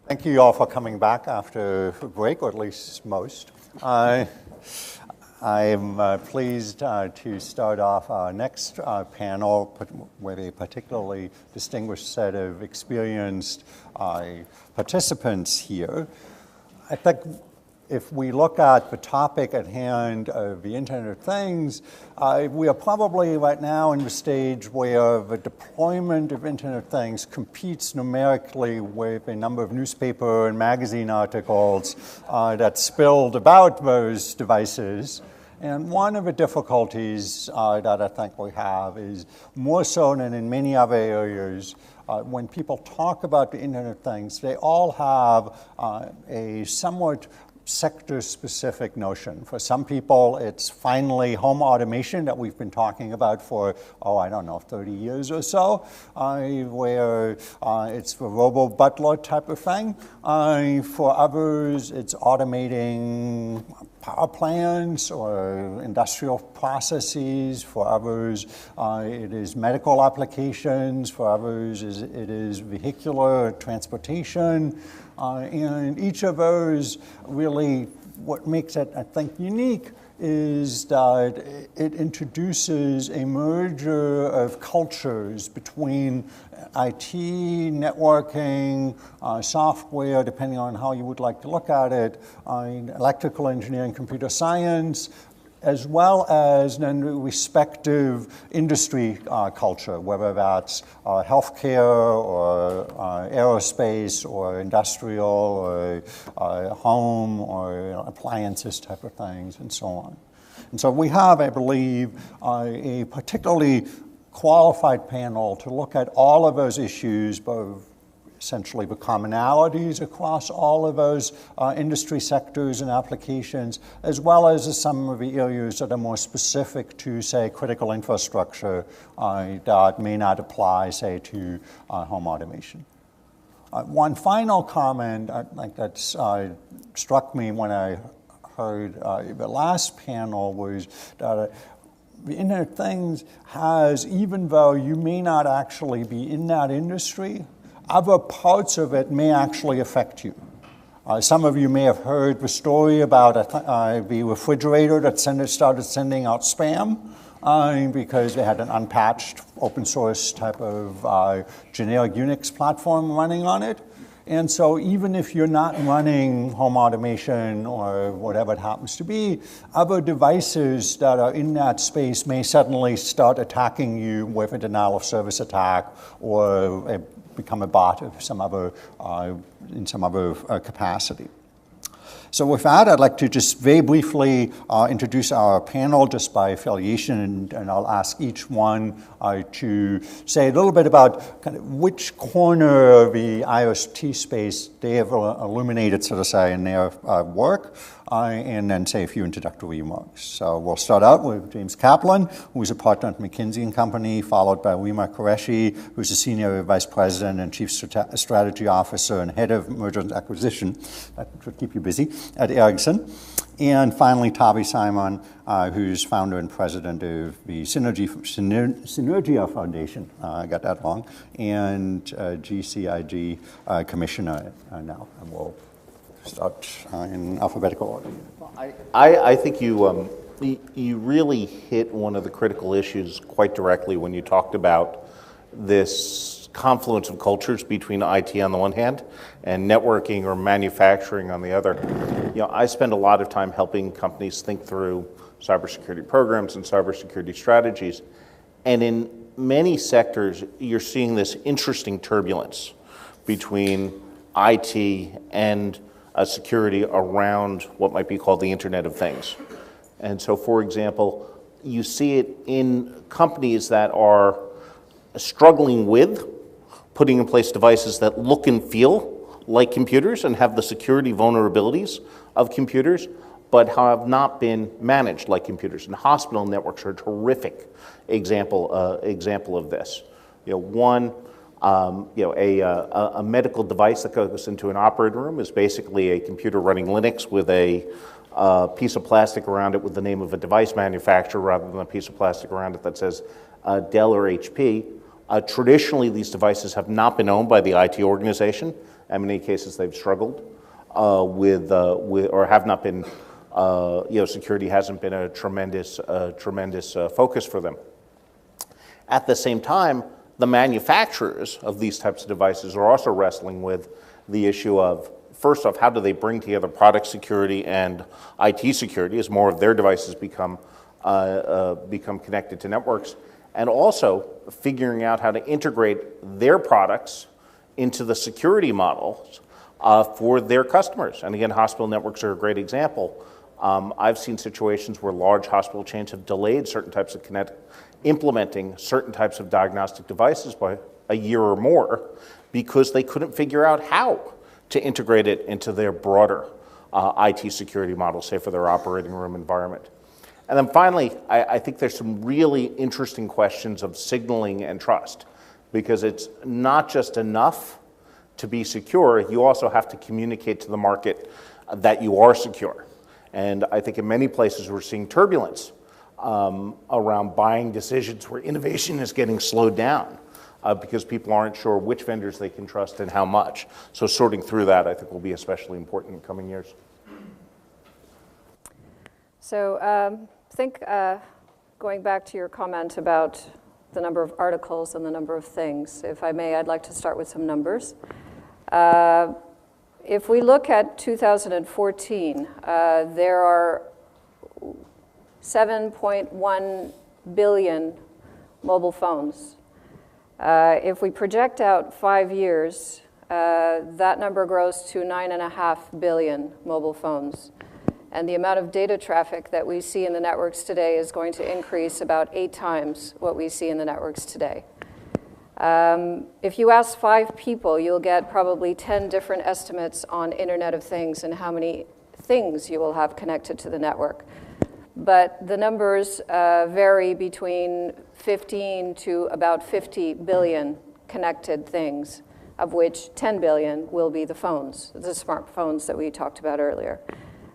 Thank you all for coming back after a break, or at least most. I'm pleased to start off our next panel with a particularly distinguished set of experienced participants here. I think if we look at the topic at hand of the Internet of Things, we are probably right now in the stage where the deployment of Internet of Things competes numerically with a number of newspaper and magazine articles that spilled about those devices. And one of the difficulties that I think we have is more so than in many other areas, when people talk about the Internet of Things, they all have a somewhat sector-specific notion. For some people, it's finally home automation that we've been talking about for, 30 years or so, where it's the robo-butler type of thing. For others, it's automating power plants or industrial processes. For others, it is medical applications. For others, it is vehicular transportation. And each of those really, what makes it, I think, unique is that it introduces a merger of cultures between IT, networking, software, depending on how you would like to look at it, electrical engineering, computer science, as well as then the respective industry culture, whether that's healthcare or aerospace or industrial or home or appliances type of things and so on. And so we have, I believe, a particularly qualified panel to look at all of those issues, both essentially the commonalities across all of those industry sectors and applications, as well as some of the areas that are more specific to, say, critical infrastructure that may not apply, say, to home automation. One final comment I think that struck me when I heard the last panel was that the Internet of Things has, even though you may not actually be in that industry, other parts of it may actually affect you. Some of you may have heard the story about the refrigerator that started sending out spam because they had an unpatched open source type of generic Unix platform running on it. And so even if you're not running home automation or whatever it happens to be, other devices that are in that space may suddenly start attacking you with a denial of service attack or become a bot of some other, in some other capacity. So with that, I'd like to just very briefly introduce our panel just by affiliation, and I'll ask each one to say a little bit about kind of which corner of the IoT space they have illuminated, so to say, in their work, and then say a few introductory remarks. So we'll start out with James Kaplan, who's a partner at McKinsey and Company, followed by Rima Qureshi, who's a senior vice president and chief strategy officer and head of merger and acquisition. That should keep you busy at Ericsson. And finally, Tobby Simon, who's founder and president of the Synergia Foundation, I got that wrong, and GCIG commissioner now. And we'll start in alphabetical order. I think you really hit one of the critical issues quite directly when you talked about this confluence of cultures between IT on the one hand and networking or manufacturing on the other. You know, I spend a lot of time helping companies think through cybersecurity programs and cybersecurity strategies, and in many sectors you're seeing this interesting turbulence between IT and security around what might be called the Internet of Things. And so, for example, you see it in companies that are struggling with putting in place devices that look and feel like computers and have the security vulnerabilities of computers, but have not been managed like computers. And hospital networks are a terrific example of this. You know, one, a medical device that goes into an operating room is basically a computer running Linux with a piece of plastic around it with the name of a device manufacturer rather than a piece of plastic around it that says Dell or HP. Traditionally, these devices have not been owned by the IT organization. In many cases, they've struggled with or have not been, security hasn't been a tremendous focus for them. At the same time, the manufacturers of these types of devices are also wrestling with the issue of, first off, how do they bring together product security and IT security as more of their devices become connected to networks, and also figuring out how to integrate their products into the security models for their customers. And again, hospital networks are a great example. I've seen situations where large hospital chains have delayed certain types of implementing certain types of diagnostic devices by a year or more because they couldn't figure out how to integrate it into their broader IT security model, say for their operating room environment. And then finally, I think there's some really interesting questions of signaling and trust, because it's not just enough to be secure, you also have to communicate to the market that you are secure. And I think in many places we're seeing turbulence around buying decisions where innovation is getting slowed down because people aren't sure which vendors they can trust and how much. So sorting through that, I think, will be especially important in coming years. So I think going back to your comment about the number of articles and the number of things, if I may, I'd like to start with some numbers. If we look at 2014, there are 7.1 billion mobile phones. If we project out 5 years, that number grows to 9.5 billion mobile phones. And the amount of data traffic that we see in the networks today is going to increase about 8 times what we see in the networks today. If you ask 5 people, you'll get probably 10 different estimates on Internet of Things and how many things you will have connected to the network. But the numbers vary between 15 to about 50 billion connected things, of which 10 billion will be the phones, the smartphones that we talked about earlier.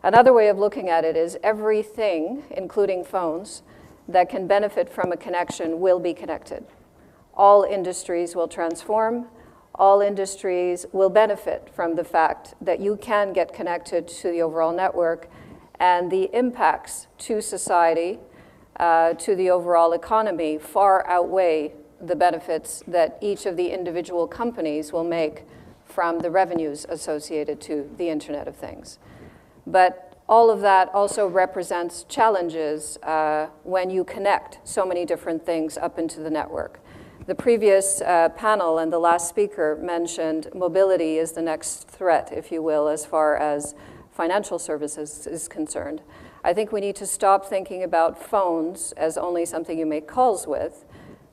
Another way of looking at it is everything, including phones, that can benefit from a connection will be connected. All industries will transform. All industries will benefit from the fact that you can get connected to the overall network, and the impacts to society, to the overall economy, far outweigh the benefits that each of the individual companies will make from the revenues associated to the Internet of Things. But all of that also represents challenges when you connect so many different things up into the network. The previous panel and the last speaker mentioned mobility is the next threat, if you will, as far as financial services is concerned. I think we need to stop thinking about phones as only something you make calls with,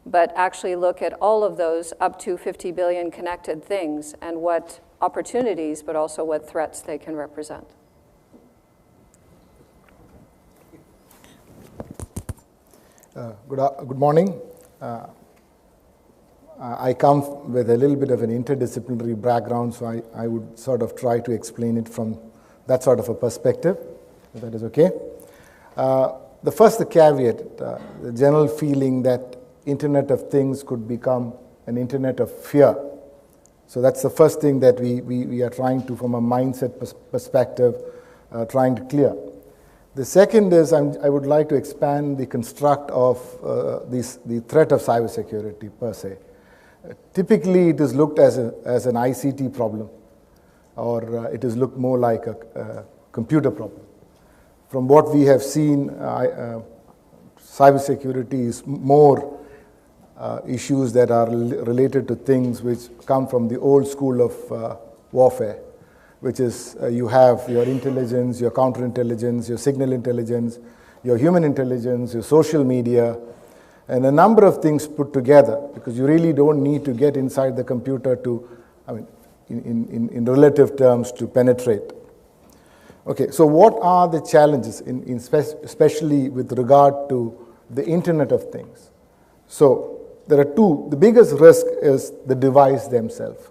but actually look at all of those up to 50 billion connected things and what opportunities, but also what threats they can represent. Good morning. I come with a little bit of an interdisciplinary background, so I would sort of try to explain it from that sort of a perspective, if that is okay. The first, the caveat, the general feeling that Internet of Things could become an Internet of fear. So that's the first thing that we are trying to, from a mindset perspective, trying to clear. The second is I would like to expand the construct of the threat of cybersecurity per se. Typically, it is looked as an ICT problem, or it is looked more like a computer problem. From what we have seen, cybersecurity is more issues that are related to things which come from the old school of warfare, which is you have your intelligence, your counterintelligence, your signal intelligence, your human intelligence, your social media, and a number of things put together, because you really don't need to get inside the computer to, I mean, in relative terms, to penetrate. Okay, so what are the challenges, especially with regard to the Internet of Things? So there are two. The biggest risk is the device themselves,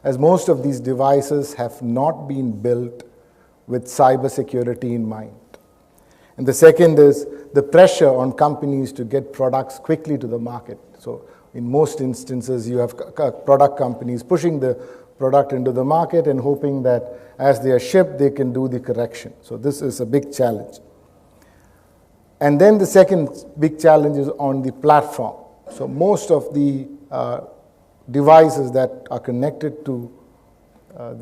as most of these devices have not been built with cybersecurity in mind. And the second is the pressure on companies to get products quickly to the market. So in most instances, you have product companies pushing the product into the market and hoping that as they are shipped, they can do the correction. So this is a big challenge. And then the second big challenge is on the platform. So most of the devices that are connected to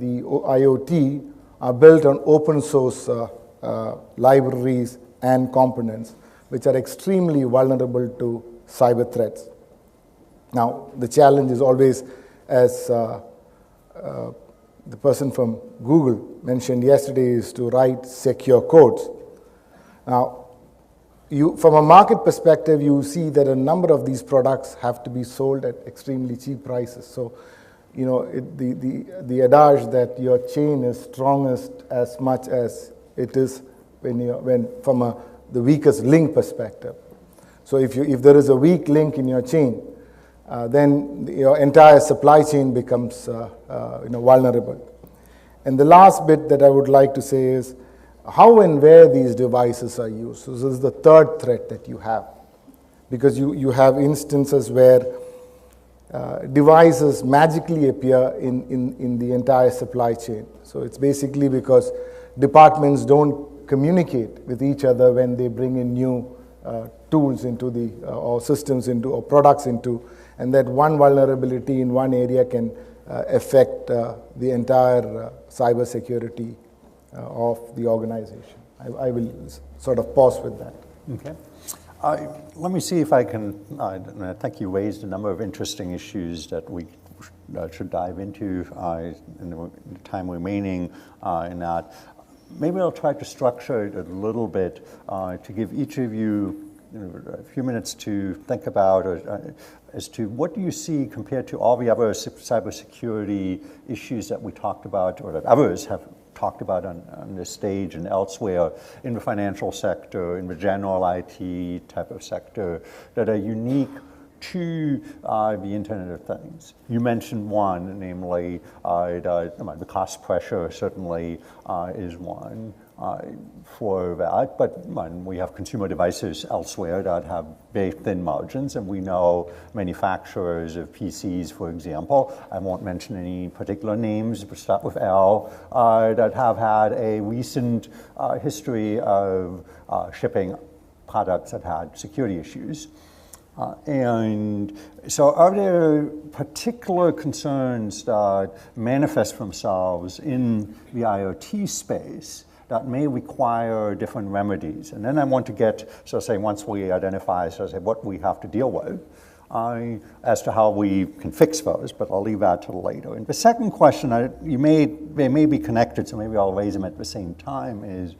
the IoT are built on open source libraries and components, which are extremely vulnerable to cyber threats. Now, the challenge is always, as the person from Google mentioned yesterday, is to write secure codes. Now, from a market perspective, you see that a number of these products have to be sold at extremely cheap prices. So, the adage that your chain is strongest as much as it is from the weakest link perspective. So if there is a weak link in your chain, then your entire supply chain becomes vulnerable. And the last bit that I would like to say is how and where these devices are used. So this is the third threat that you have, because you have instances where devices magically appear in the entire supply chain. So it's basically because departments don't communicate with each other when they bring in new tools into or systems into, or products into, and that one vulnerability in one area can affect the entire cyber security of the organization. I will sort of pause with that. Okay. Let me see if I can, I think you raised a number of interesting issues that we should dive into in the time remaining in that. Maybe I'll try to structure it a little bit to give each of you, a few minutes to think about as to what do you see compared to all the other cybersecurity issues that we talked about, or that others have talked about on this stage and elsewhere in the financial sector, in the general IT type of sector, that are unique to the Internet of Things. You mentioned one, namely the cost pressure certainly is one for that, but we have consumer devices elsewhere that have very thin margins, and we know manufacturers of PCs, for example, I won't mention any particular names, but start with L, that have had a recent history of shipping products that had security issues. And so are there particular concerns that manifest themselves in the IoT space that may require different remedies? And then I want to get, so say, once we identify, so say, what we have to deal with, as to how we can fix those, but I'll leave that till later. And the second question, they may be connected, so maybe I'll raise them at the same time, is,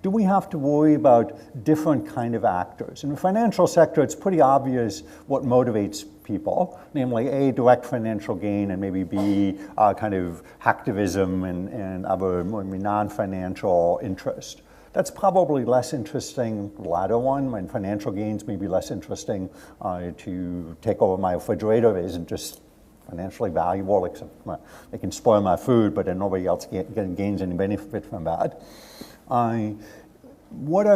do we have to worry about different kind of actors? In the financial sector, it's pretty obvious what motivates people, namely A, direct financial gain, and maybe B, kind of hacktivism and other non-financial interest. That's probably less interesting, the latter one, when financial gains may be less interesting to take over my refrigerator. It isn't just financially valuable, except they can spoil my food, but then nobody else gains any benefit from that. What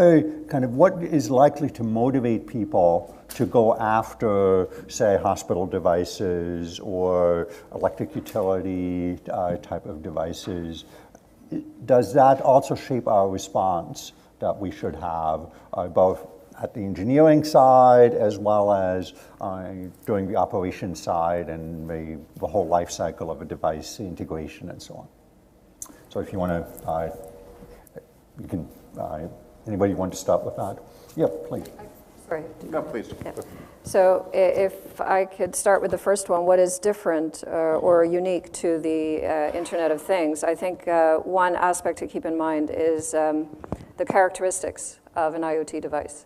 is likely to motivate people to go after, say, hospital devices or electric utility type of devices? Does that also shape our response that we should have, both at the engineering side as well as during the operation side and the whole life cycle of a device integration and so on? So if you want to, you can, anybody want to start with that? Yeah, please. Sorry. No, please. Yeah. So if I could start with the first one, what is different or unique to the Internet of Things? I think one aspect to keep in mind is the characteristics of an IoT device.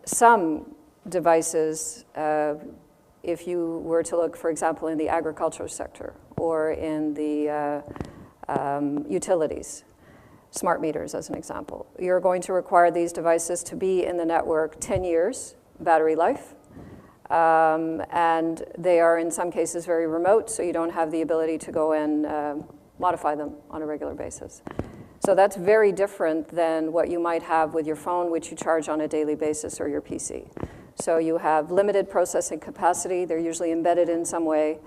Some devices, if you were to look, for example, in the agricultural sector or in the utilities, smart meters as an example, you're going to require these devices to be in the network 10 years battery life, and they are in some cases very remote, so you don't have the ability to go and modify them on a regular basis. So that's very different than what you might have with your phone, which you charge on a daily basis, or your PC. So you have limited processing capacity, they're usually embedded in some way,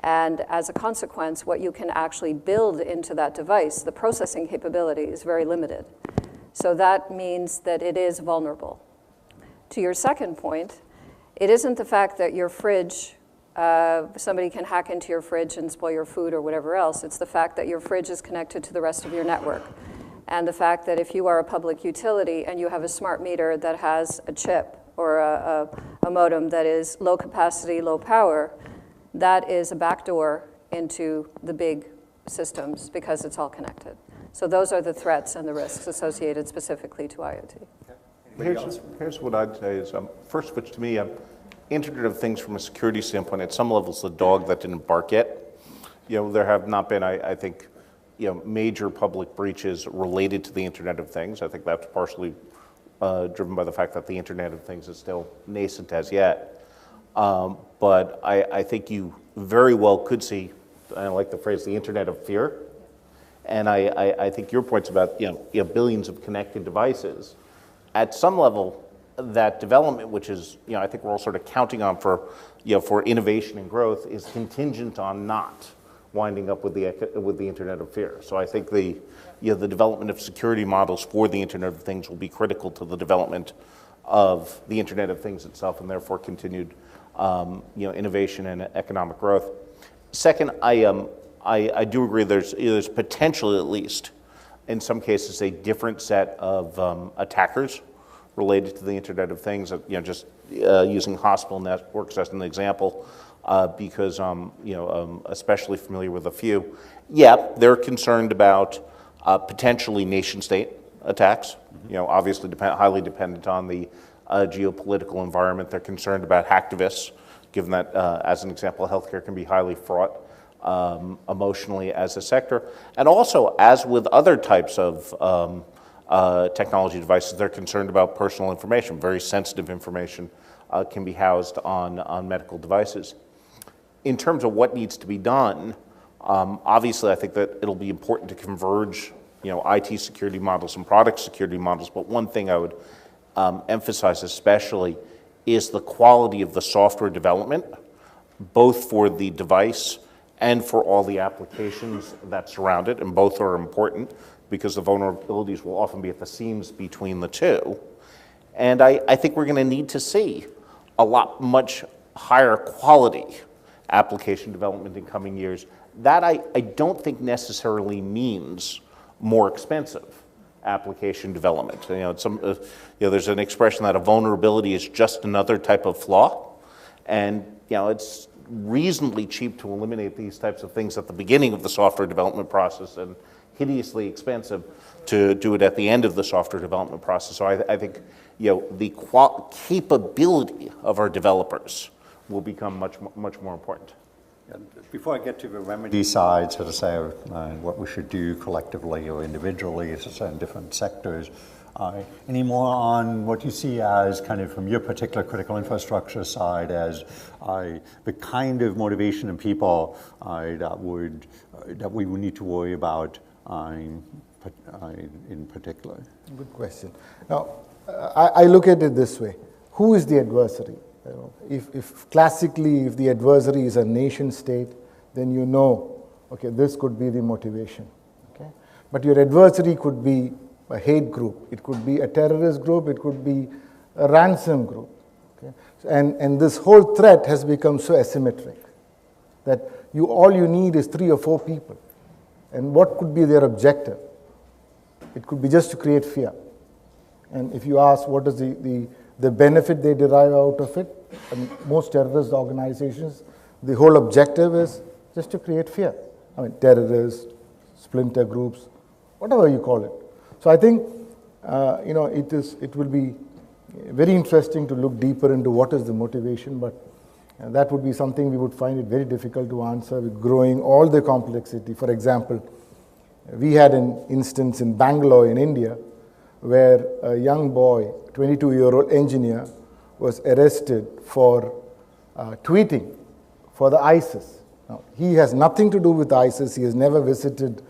And as a consequence, what you can actually build into that device, the processing capability, is very limited. So that means that it is vulnerable. To your second point, it isn't the fact that your fridge, somebody can hack into your fridge and spoil your food or whatever else. It's the fact that your fridge is connected to the rest of your network. And the fact that if you are a public utility and you have a smart meter that has a chip or a modem that is low capacity, low power, that is a backdoor into the big systems because it's all connected. So those are the threats and the risks associated specifically to IoT. Here's what I'd say is, first, which to me, Internet of Things from a security standpoint, at some levels, the dog that didn't bark yet. There have not been, I think, major public breaches related to the Internet of Things. I think that's partially driven by the fact that the Internet of Things is still nascent as yet. But I think you very well could see, I like the phrase, the Internet of Fear. And I think your point's about billions of connected devices. At some level, that development, which is I think we're all sort of counting on for innovation and growth, is contingent on not winding up with the Internet of Fear. So I think the development of security models for the Internet of Things will be critical to the development of the Internet of Things itself, and therefore continued innovation and economic growth. Second, I do agree there's potentially, at least in some cases, a different set of attackers related to the Internet of Things. Just using hospital networks as an example, because especially familiar with a few. Yeah, they're concerned about potentially nation-state attacks. Obviously highly dependent on the geopolitical environment. They're concerned about hacktivists, given that, as an example, healthcare can be highly fraught emotionally as a sector. And also, as with other types of technology devices, they're concerned about personal information. Very sensitive information can be housed on medical devices. In terms of what needs to be done, obviously I think that it'll be important to converge IT security models and product security models, but one thing I would emphasize especially is the quality of the software development, both for the device and for all the applications that surround it, and both are important because the vulnerabilities will often be at the seams between the two. And I think we're going to need to see a much higher quality application development in coming years. That I don't think necessarily means more expensive application development. There's an expression that a vulnerability is just another type of flaw, and it's reasonably cheap to eliminate these types of things at the beginning of the software development process, and hideously expensive to do it at the end of the software development process. So I think the capability of our developers will become much more important. Before I get to the remedy side, so to say, what we should do collectively or individually in different sectors, any more on what you see as kind of from your particular critical infrastructure side as the kind of motivation in people that we would need to worry about in particular? Good question. Now, I look at it this way. Who is the adversary? If classically, if the adversary is a nation state, then okay, this could be the motivation. Okay? But your adversary could be a hate group. It could be a terrorist group. It could be a ransom group. Okay? And this whole threat has become so asymmetric that all you need is 3 or 4 people. And what could be their objective? It could be just to create fear. And if you ask what is the benefit they derive out of it, and most terrorist organizations, the whole objective is just to create fear. I mean, terrorists, splinter groups, whatever you call it. So I think it will be very interesting to look deeper into what is the motivation, but that would be something we would find it very difficult to answer with growing all the complexity. For example, we had an instance in Bangalore in India where a young boy, 22-year-old engineer, was arrested for tweeting for the ISIS. Now, he has nothing to do with ISIS. He has never visited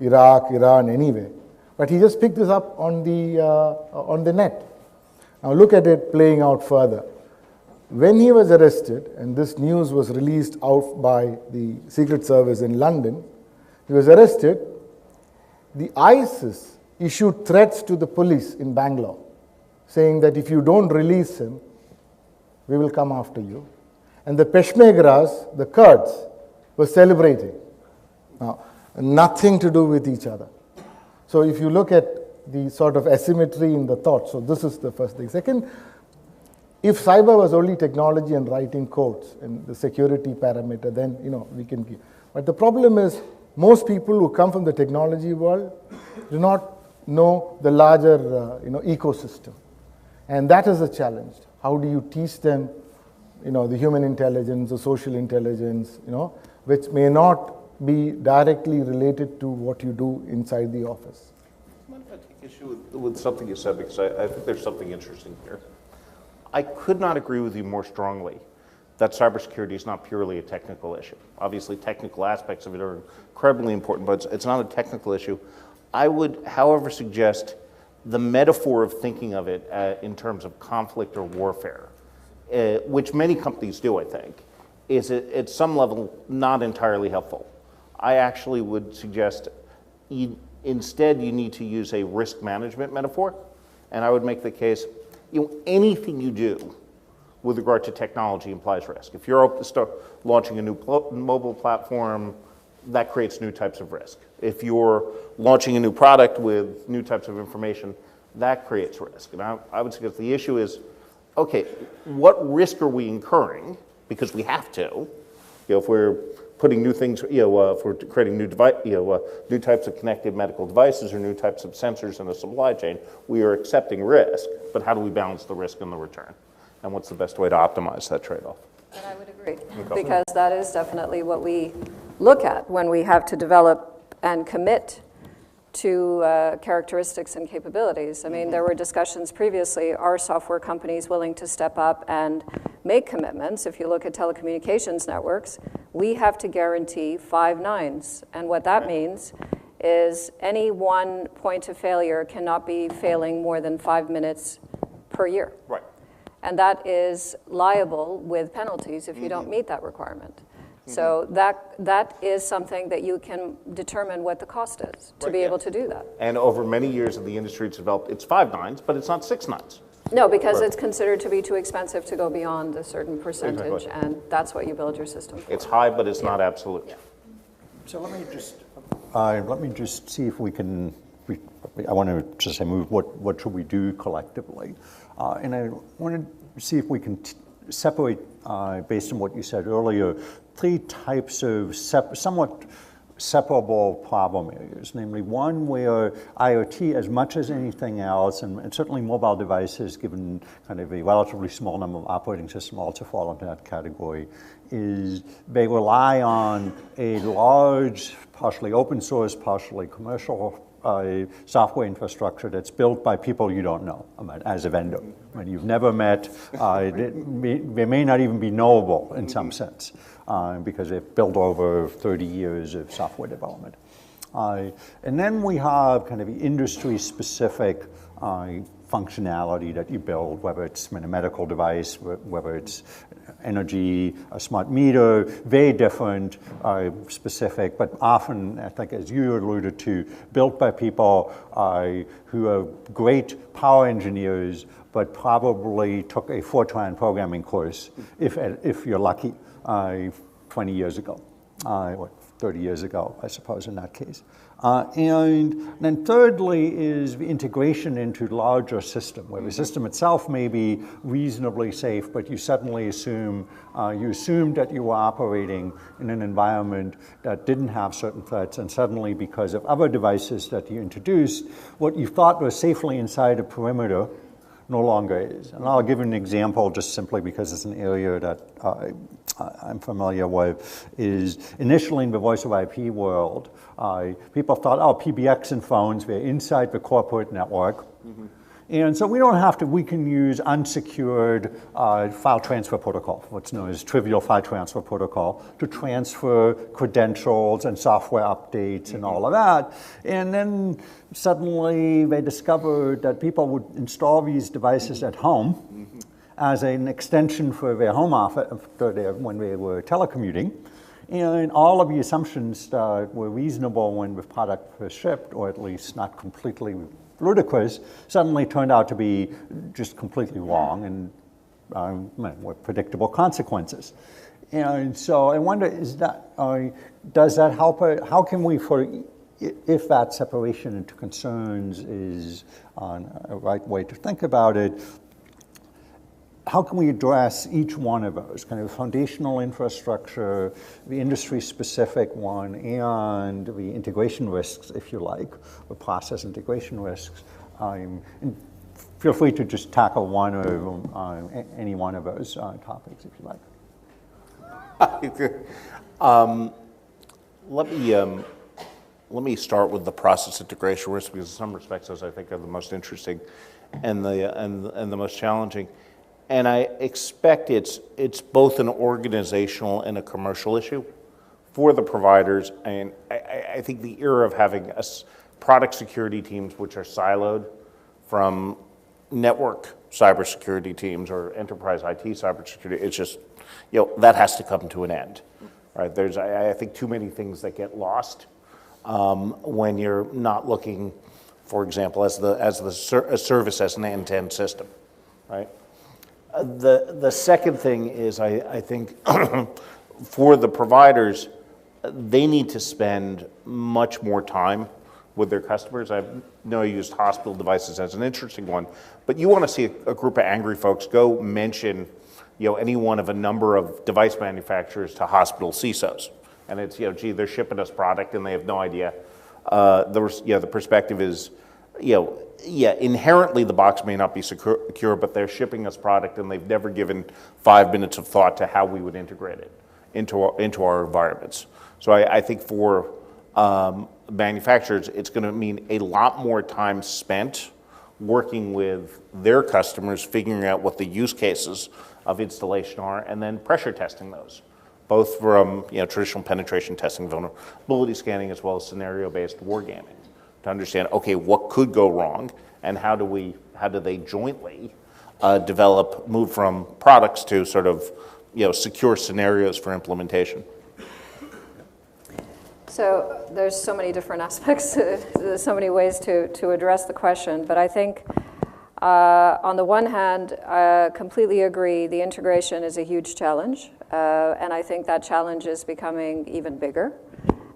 Iraq, Iran, anywhere. But he just picked this up on the net. Now look at it playing out further. When he was arrested, and this news was released out by the Secret Service in London, he was arrested, the ISIS issued threats to the police in Bangalore, saying that if you don't release him, we will come after you. And the Peshmergas, the Kurds, were celebrating. Now, nothing to do with each other. So if you look at the sort of asymmetry in the thought, so this is the first thing. Second, if cyber was only technology and writing codes and the security parameter, then we can give. But the problem is most people who come from the technology world do not know the larger ecosystem, and that is a challenge. How do you teach them, the human intelligence, the social intelligence, which may not be directly related to what you do inside the office? Mind if I take issue with something you said, because I think there's something interesting here. I could not agree with you more strongly that cybersecurity is not purely a technical issue. Obviously, technical aspects of it are incredibly important, but it's not a technical issue. I would, however, suggest the metaphor of thinking of it in terms of conflict or warfare, which many companies do, I think, is at some level not entirely helpful. I actually would suggest instead you need to use a risk management metaphor, and I would make the case, anything you do with regard to technology implies risk. If you're launching a new mobile platform, that creates new types of risk. If you're launching a new product with new types of information, that creates risk. And I would suggest the issue is, okay, what risk are we incurring? Because we have to. If we're putting new things, if we're creating new new types of connected medical devices or new types of sensors in the supply chain, we are accepting risk. But how do we balance the risk and the return? And what's the best way to optimize that trade-off? And I would agree, because that is definitely what we look at when we have to develop and commit to characteristics and capabilities. I mean, there were discussions previously, are software companies willing to step up and make commitments? If you look at telecommunications networks, we have to guarantee 5 nines. And what that means is any one point of failure cannot be failing more than 5 minutes per year. Right. And that is liable with penalties if you don't meet that requirement. So that is something that you can determine what the cost is to be able to do that. And over many years of the industry, it's developed, it's 5 nines, but it's not 6 nines. No, because it's considered to be too expensive to go beyond a certain percentage, and that's what you build your system for. It's high, but it's not absolute. Yeah. So let me just see if we can. I want to just say, move. What should we do collectively? And I want to see if we can separate, based on what you said earlier, 3 types of somewhat separable problem areas, namely one where IoT, as much as anything else, and certainly mobile devices, given kind of a relatively small number of operating systems, also fall into that category, is they rely on a large, partially open source, partially commercial software infrastructure that's built by people you don't know as a vendor. You've never met, they may not even be knowable in some sense because they've built over 30 years of software development. And then we have kind of industry-specific functionality that you build, whether it's a medical device, whether it's energy, a smart meter, very different, specific, but often, I think, as you alluded to, built by people who are great power engineers, but probably took a Fortran programming course, if you're lucky, 20 years ago, or 30 years ago, I suppose, in that case. And then thirdly is the integration into larger system, where the system itself may be reasonably safe, but you suddenly assumed that you were operating in an environment that didn't have certain threats, and suddenly, because of other devices that you introduced, what you thought was safely inside a perimeter no longer is. And I'll give you an example just simply because it's an area that I'm familiar with, is initially in the voice over IP world, people thought, oh, PBX and phones, they're inside the corporate network. And so we can use unsecured file transfer protocol, what's known as trivial file transfer protocol, to transfer credentials and software updates and all of that. And then suddenly they discovered that people would install these devices at home as an extension for their home office when they were telecommuting. And all of the assumptions that were reasonable when the product was shipped, or at least not completely ludicrous, suddenly turned out to be just completely wrong and with predictable consequences. And so I wonder, does that help? How can we, if that separation into concerns is a right way to think about it, how can we address each one of those, kind of foundational infrastructure, the industry-specific one, and the integration risks, if you like, the process integration risks? And feel free to just tackle one or any one of those topics, if you like. Let me start with the process integration risk, because in some respects those I think are the most interesting and the most challenging. And I expect it's both an organizational and a commercial issue for the providers. And I think the era of having product security teams which are siloed from network cybersecurity teams or enterprise IT cybersecurity, it's just, that has to come to an end. Right? There's, I think, too many things that get lost when you're not looking, for example, as a service as an end-to-end system, right? The second thing is, I think, for the providers, they need to spend much more time with their customers. I know I used hospital devices as an interesting one, but you want to see a group of angry folks go mention, any one of a number of device manufacturers to hospital CISOs, and it's, gee, they're shipping us product and they have no idea. The perspective is, inherently the box may not be secure, but they're shipping us product and they've never given 5 minutes of thought to how we would integrate it into our environments. So I think for manufacturers, it's going to mean a lot more time spent working with their customers, figuring out what the use cases of installation are, and then pressure testing those, both from traditional penetration testing, vulnerability scanning, as well as scenario-based wargaming, to understand, okay, what could go wrong, and how do they jointly move from products to sort of secure scenarios for implementation. So there's so many different aspects, there's so many ways to address the question, but I think on the one hand, I completely agree, the integration is a huge challenge, and I think that challenge is becoming even bigger.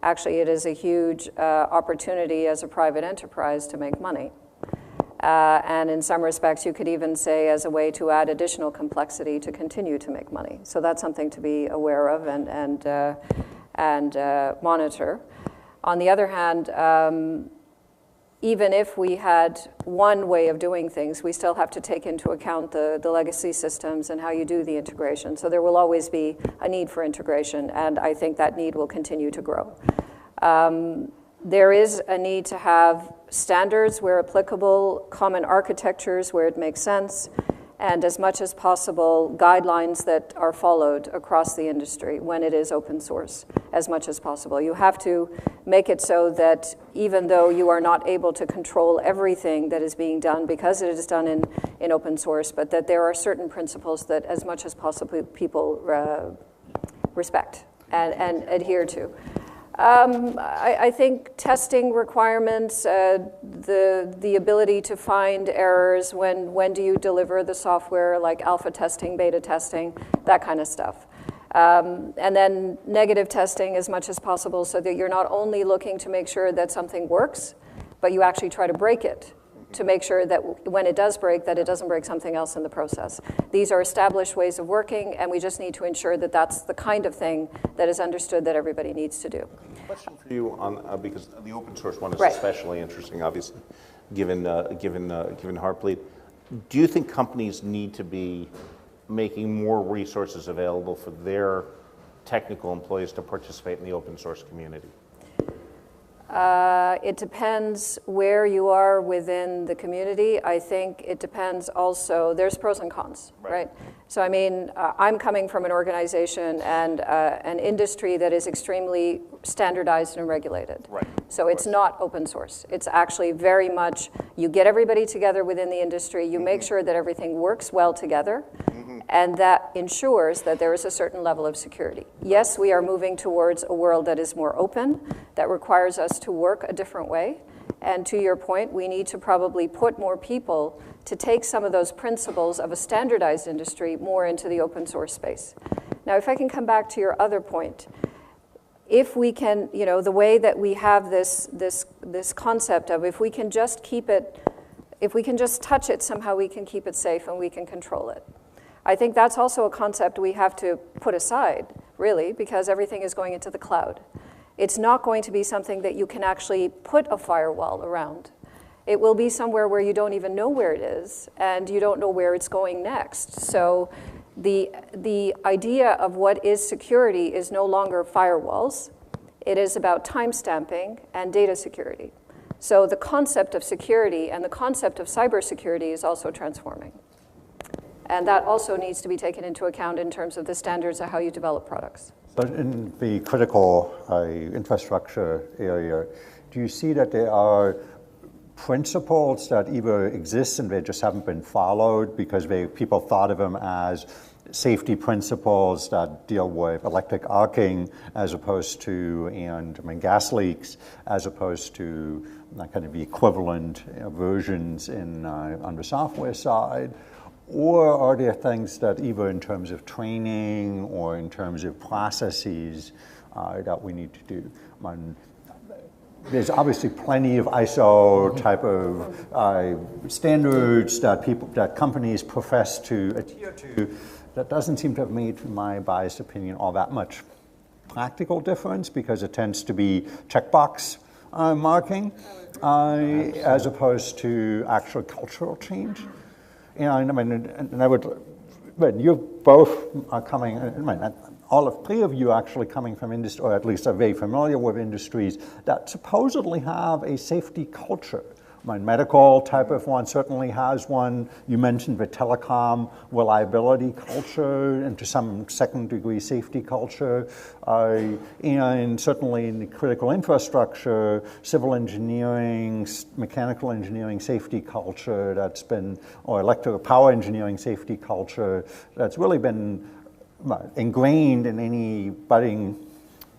Actually, it is a huge opportunity as a private enterprise to make money. And in some respects, you could even say as a way to add additional complexity to continue to make money. So that's something to be aware of and monitor. On the other hand, even if we had one way of doing things, we still have to take into account the legacy systems and how you do the integration. So there will always be a need for integration, and I think that need will continue to grow. There is a need to have standards where applicable, common architectures where it makes sense, and as much as possible, guidelines that are followed across the industry when it is open source, as much as possible. You have to make it so that even though you are not able to control everything that is being done because it is done in open source, but that there are certain principles that as much as possible people respect and adhere to. I think testing requirements, the ability to find errors, when do you deliver the software, like alpha testing, beta testing, that kind of stuff. And then negative testing as much as possible so that you're not only looking to make sure that something works, but you actually try to break it to make sure that when it does break, that it doesn't break something else in the process. These are established ways of working, and we just need to ensure that that's the kind of thing that is understood that everybody needs to do. Question for you on because the open source one is right. especially interesting, obviously, given Heartbleed. Do you think companies need to be making more resources available for their technical employees to participate in the open source community? It depends where you are within the community. I think it depends also, there's pros and cons, right? So I mean, I'm coming from an organization and an industry that is extremely standardized and regulated. Right. So it's not open source. It's actually very much, you get everybody together within the industry, you make sure that everything works well together, And that ensures that there is a certain level of security. Yes, we are moving towards a world that is more open, that requires us to work a different way. And to your point, we need to probably put more people to take some of those principles of a standardized industry more into the open source space. Now, if I can come back to your other point, if we can, the way that we have this concept of if we can just keep it, if we can just touch it, somehow we can keep it safe and we can control it. I think that's also a concept we have to put aside, really, because everything is going into the cloud. It's not going to be something that you can actually put a firewall around. It will be somewhere where you don't even know where it is, and you don't know where it's going next. So the idea of what is security is no longer firewalls. It is about timestamping and data security. So the concept of security and the concept of cybersecurity is also transforming. And that also needs to be taken into account in terms of the standards of how you develop products. So in the critical infrastructure area, do you see that there are principles that either exist and they just haven't been followed because people thought of them as safety principles that deal with electric arcing as opposed to, gas leaks, as opposed to kind of the equivalent versions on the software side? Or are there things that either in terms of training or in terms of processes that we need to do? There's obviously plenty of ISO type of standards that companies profess to adhere to. That doesn't seem to have made, in my biased opinion, all that much practical difference because it tends to be checkbox marking as opposed to actual cultural change. You both are coming, all three of you actually coming from industry, or at least are very familiar with industries that supposedly have a safety culture. Medical type of one certainly has one. You mentioned the telecom reliability culture and to some second degree safety culture. And certainly in the critical infrastructure, civil engineering, mechanical engineering safety culture that's been, or electrical power engineering safety culture that's really been ingrained in any budding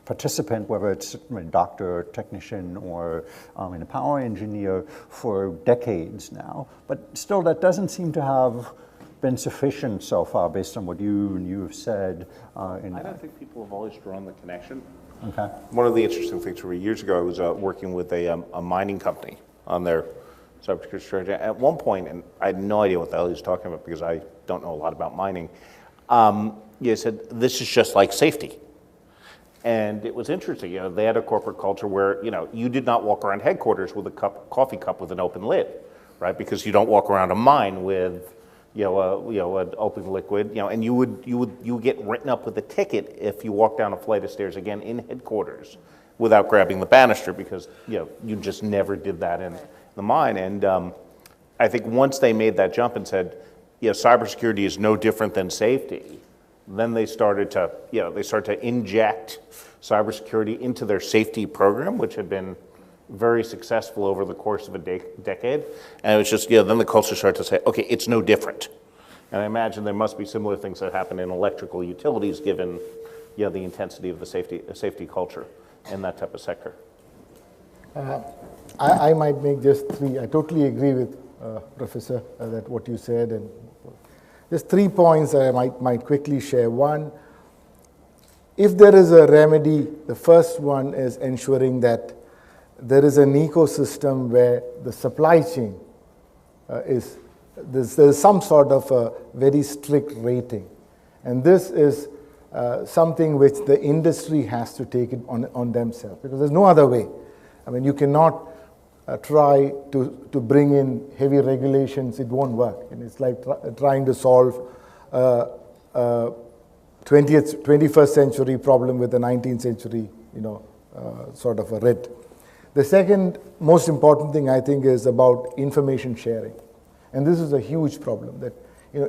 participant, whether it's a doctor, technician, or a power engineer for decades now. But still, that doesn't seem to have been sufficient so far based on what you have said. I don't think people have always drawn the connection. Okay. One of the interesting things, 3 years ago, I was working with a mining company on their cybersecurity strategy. At one point, and I had no idea what the hell he was talking about because I don't know a lot about mining, he said, this is just like safety. And it was interesting, they had a corporate culture where, you did not walk around headquarters with a coffee cup with an open lid, right? Because you don't walk around a mine with, an open liquid, and you would get written up with a ticket if you walked down a flight of stairs again in headquarters without grabbing the banister because, you just never did that in the mine. And I think once they made that jump and said, cybersecurity is no different than safety, then they started to inject cybersecurity into their safety program, which had been very successful over the course of a decade. And it was just, then the culture started to say, okay, it's no different. And I imagine there must be similar things that happen in electrical utilities given, the intensity of the safety culture in that type of sector. I might make just three. I totally agree with Professor that what you said, and just 3 points that I might quickly share. One, if there is a remedy, the first one is ensuring that there is an ecosystem where the supply chain there's some sort of a very strict rating. And this is something which the industry has to take it on themselves because there's no other way. You cannot try to bring in heavy regulations, it won't work. And it's like trying to solve a 21st century problem with a 19th century, sort of a writ. The second most important thing I think is about information sharing. And this is a huge problem that,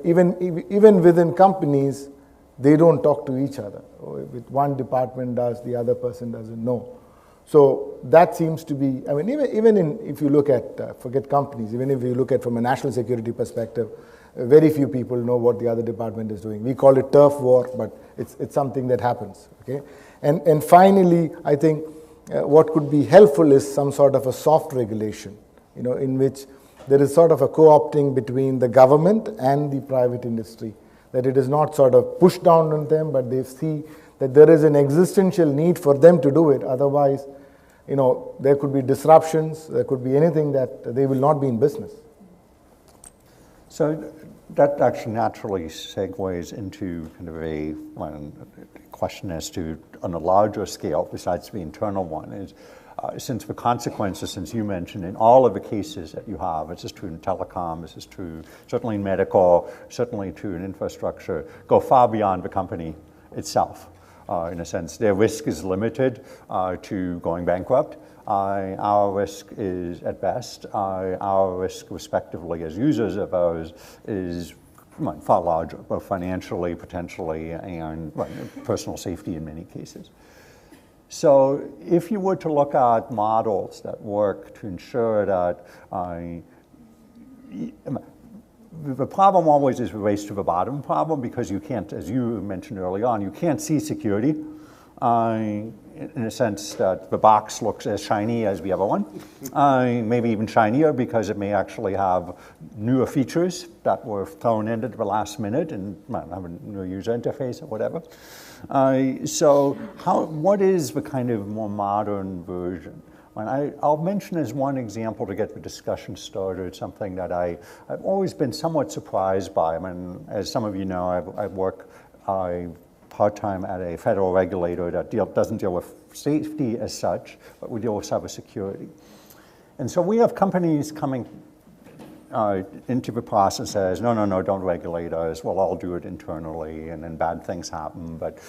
even within companies, they don't talk to each other. With one department does, the other person doesn't know. So that seems to be, even if you look at, forget companies, even if you look at from a national security perspective, very few people know what the other department is doing. We call it turf war, but it's something that happens. Okay, and finally, I think what could be helpful is some sort of a soft regulation, in which there is sort of a co-opting between the government and the private industry, that it is not sort of pushed down on them, but they see that there is an existential need for them to do it. Otherwise, there could be disruptions, there could be anything that they will not be in business. So that actually naturally segues into kind of a question as to, on a larger scale, besides the internal one, is since the consequences, since you mentioned in all of the cases that you have, this is true in telecom, this is true certainly in medical, certainly true in infrastructure, go far beyond the company itself. In a sense, their risk is limited to going bankrupt. Our risk is, at best, our risk respectively as users of those is far larger, both financially, potentially, and personal safety in many cases. So if you were to look at models that work to ensure that the problem always is the race to the bottom problem, because you can't, as you mentioned early on, you can't see security in a sense that the box looks as shiny as the other one, maybe even shinier because it may actually have newer features that were thrown in at the last minute and have a new user interface or whatever. So what is the kind of more modern version? And I'll mention as one example to get the discussion started, something that I've always been somewhat surprised by. I mean, as some of you know, I work part-time at a federal regulator that doesn't deal with safety as such, but we deal with cybersecurity. And so we have companies coming into the process as, no, don't regulate us, we'll all do it internally, and then bad things happen. But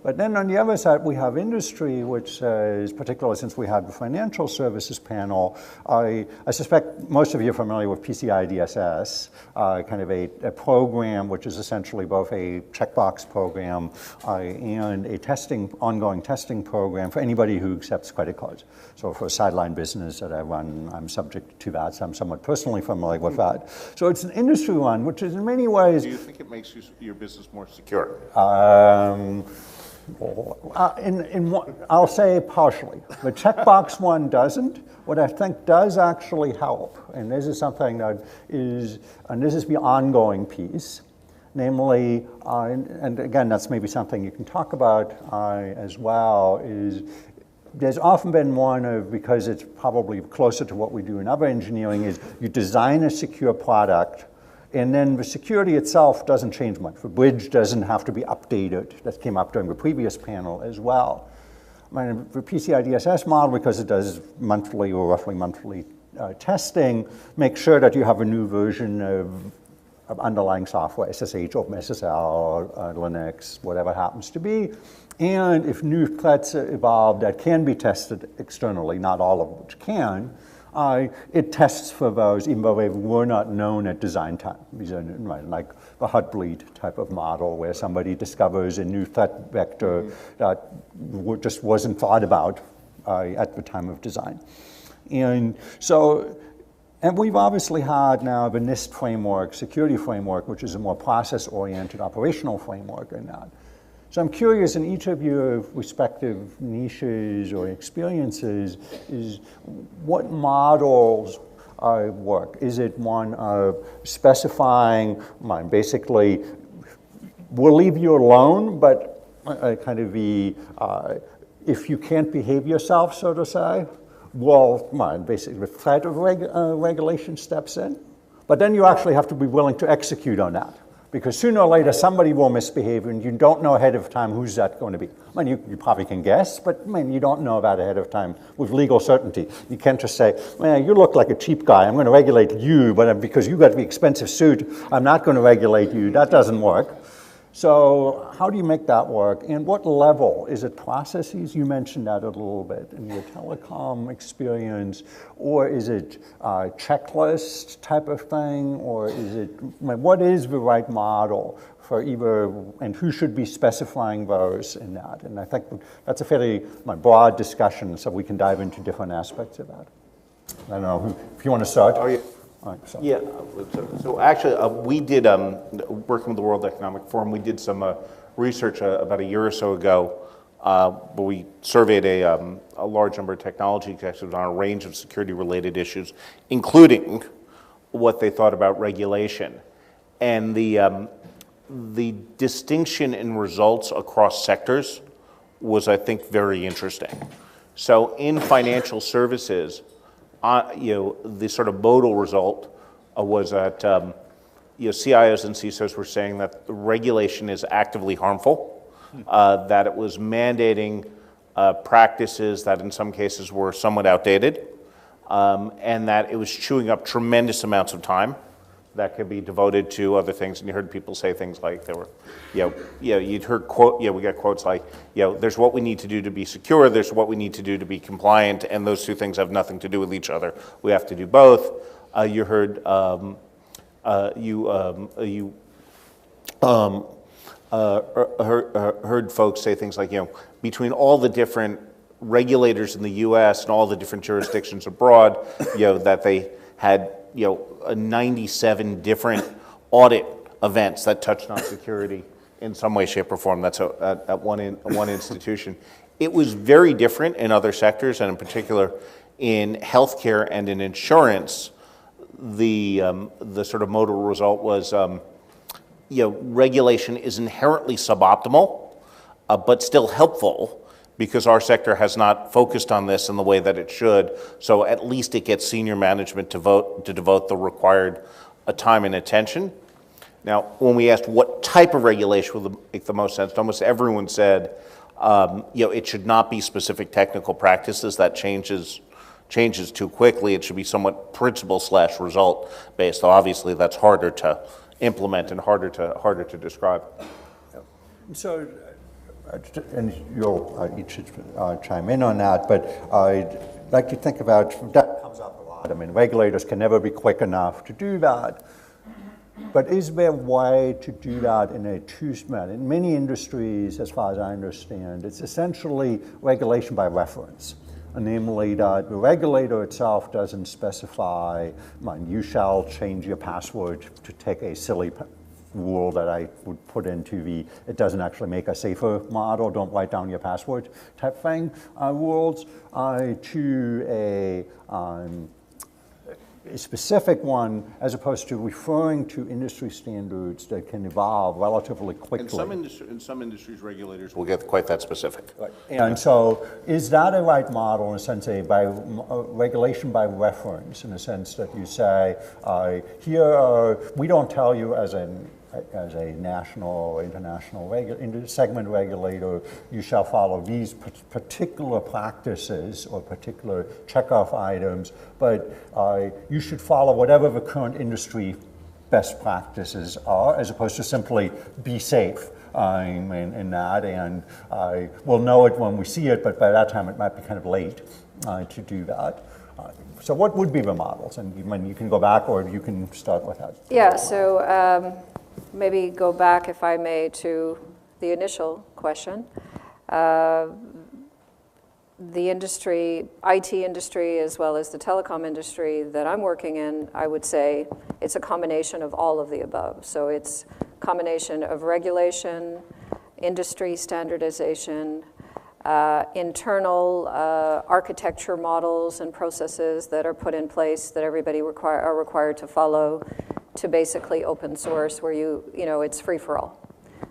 then on the other side, we have industry, which says, particularly since we had the financial services panel, I suspect most of you are familiar with PCI DSS, kind of a program which is essentially both a checkbox program and a ongoing testing program for anybody who accepts credit cards. So for a sideline business that I run, I'm subject to that, so I'm somewhat personally familiar with that. So it's an industry one, which is in many ways... Do you think it makes your business more secure? I'll say partially. The checkbox one doesn't. What I think does actually help, and this is something that is, and this is the ongoing piece, namely, and again, that's maybe something you can talk about as well, is there's often been one of, because it's probably closer to what we do in other engineering, is you design a secure product and then the security itself doesn't change much. The bridge doesn't have to be updated. That came up during the previous panel as well. I mean, the PCI DSS model, because it does monthly or roughly monthly testing, make sure that you have a new version of underlying software, SSH, OpenSSL, Linux, whatever it happens to be. And if new threats evolve that can be tested externally, not all of which can, it tests for those, even though they were not known at design time. These are like the Heartbleed type of model, where somebody discovers a new threat vector that just wasn't thought about at the time of design. And so, and we've obviously had now the NIST framework, security framework, which is a more process-oriented operational framework in that. So I'm curious, in each of your respective niches or experiences, is what models work? Is it one of specifying, basically, we'll leave you alone, but kind of the, if you can't behave yourself, so to say, well, basically the threat of regulation steps in. But then you actually have to be willing to execute on that. Because sooner or later, somebody will misbehave, and you don't know ahead of time who's that going to be. I mean, you probably can guess, but you don't know that ahead of time with legal certainty. You can't just say, man, you look like a cheap guy. I'm going to regulate you, but because you got the expensive suit, I'm not going to regulate you. That doesn't work. So how do you make that work? And what level? Is it processes? You mentioned that a little bit in your telecom experience. Or is it a checklist type of thing? Or is it, what is the right model for either, and who should be specifying those in that? And I think that's a fairly broad discussion, so we can dive into different aspects of that. I don't know, if you want to start. Oh, yeah. So. Yeah, so actually we did, working with the World Economic Forum, we did some research about a year or so ago where we surveyed a large number of technology executives on a range of security-related issues, including what they thought about regulation. And the distinction in results across sectors was, I think, very interesting. So in financial services, the sort of modal result was that CIOs and CISOs were saying that the regulation is actively harmful, that it was mandating practices that in some cases were somewhat outdated, and that it was chewing up tremendous amounts of time that could be devoted to other things. And you heard people say things like they were, you'd heard we got quotes like, there's what we need to do to be secure, there's what we need to do to be compliant, and those two things have nothing to do with each other. We have to do both. You heard heard folks say things like, between all the different regulators in the U.S. and all the different jurisdictions abroad, that they had 97 different audit events that touched on security in some way, shape, or form. That's at one institution. It was very different in other sectors, and in particular in healthcare and in insurance. The sort of modal result was, regulation is inherently suboptimal, but still helpful, because our sector has not focused on this in the way that it should. So at least it gets senior management to devote the required time and attention. Now, when we asked what type of regulation would make the most sense, almost everyone said, it should not be specific technical practices that changes too quickly. It should be somewhat principle/result based. So obviously, that's harder to implement and harder to describe. So. And you'll each chime in on that, but I'd like to think about, that comes up a lot. I mean, regulators can never be quick enough to do that. But is there a way to do that in a two-step? In many industries, as far as I understand, it's essentially regulation by reference. Namely, that the regulator itself doesn't specify, you shall change your password to take a silly rule that I would put into it doesn't actually make a safer model, don't write down your password type thing, rules, to a specific one, as opposed to referring to industry standards that can evolve relatively quickly. In some industries, regulators will get quite that specific. Right. And so is that a right model in a sense, regulation by reference, in a sense that you say, we don't tell you as a national or international segment regulator, you shall follow these particular practices or particular checkoff items, but you should follow whatever the current industry best practices are, as opposed to simply be safe in that, and we'll know it when we see it, but by that time it might be kind of late to do that. So what would be the models? And you can go back, or you can start with that. Yeah, so maybe go back, if I may, to the initial question. The industry, IT industry, as well as the telecom industry that I'm working in, I would say it's a combination of all of the above. So it's a combination of regulation, industry standardization, internal architecture models and processes that are put in place that everybody are required to follow, to basically open source where it's free for all.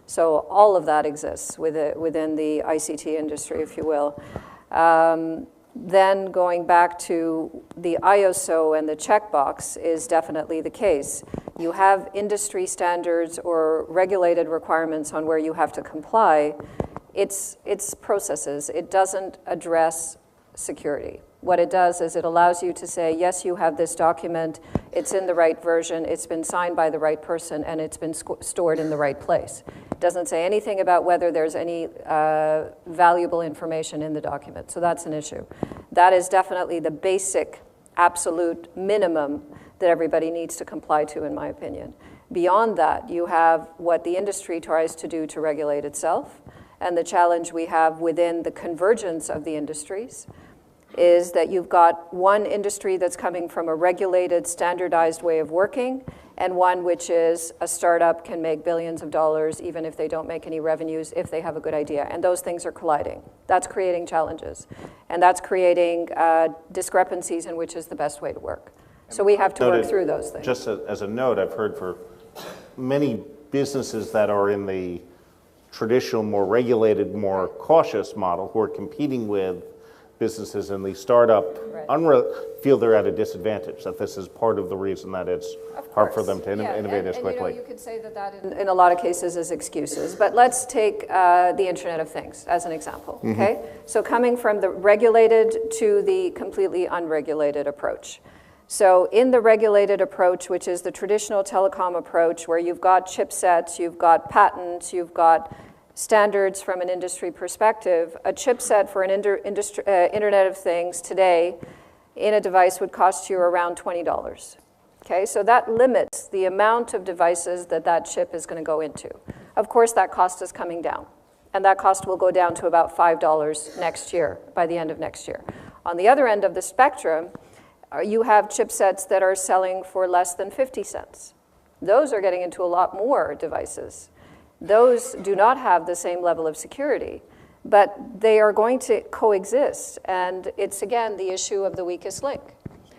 So all of that exists within the ICT industry, if you will. Then going back to the ISO and the checkbox is definitely the case. You have industry standards or regulated requirements on where you have to comply. It's processes. It doesn't address security. What it does is it allows you to say, yes, you have this document, it's in the right version, it's been signed by the right person, and it's been stored in the right place. It doesn't say anything about whether there's any valuable information in the document. So that's an issue. That is definitely the basic, absolute minimum that everybody needs to comply to, in my opinion. Beyond that, you have what the industry tries to do to regulate itself, and the challenge we have within the convergence of the industries. is that you've got one industry that's coming from a regulated, standardized way of working, and one which is a startup can make billions of dollars even if they don't make any revenues if they have a good idea. And those things are colliding. That's creating challenges. And that's creating discrepancies in which is the best way to work. So we have to work through those things. Just as a note, I've heard for many businesses that are in the traditional, more regulated, more cautious model who are competing with businesses in the startup feel they're at a disadvantage, that this is part of the reason that it's hard for them to innovate as quickly. You could say that in a lot of cases is excuses, but let's take the Internet of Things as an example, okay? So coming from the regulated to the completely unregulated approach. So in the regulated approach, which is the traditional telecom approach, where you've got chipsets, you've got patents, you've got standards from an industry perspective, a chipset for an Internet of Things today in a device would cost you around $20. Okay, so that limits the amount of devices that that chip is going to go into. Of course, that cost is coming down, and that cost will go down to about $5 next year, by the end of next year. On the other end of the spectrum, you have chipsets that are selling for less than 50 cents. Those are getting into a lot more devices. Those do not have the same level of security, but they are going to coexist. And it's, again, the issue of the weakest link.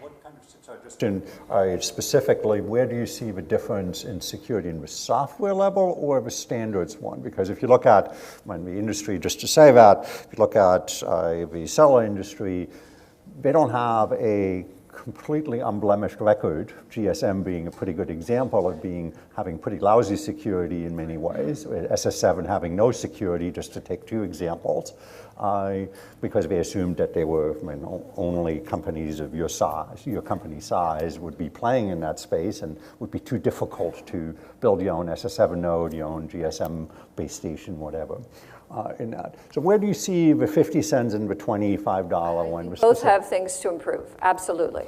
What kind of suggestion, specifically, where do you see the difference in security in the software level or the standards one? Because if you look at the industry, just to say that, if you look at the cellular industry, they don't have a completely unblemished record, GSM being a pretty good example of having pretty lousy security in many ways, SS7 having no security, just to take two examples, because they assumed that they were only companies of your size, your company size, would be playing in that space and would be too difficult to build your own SS7 node, your own GSM base station, whatever. In that. So where do you see the 50 cents and the $25 one? Both have things to improve, absolutely.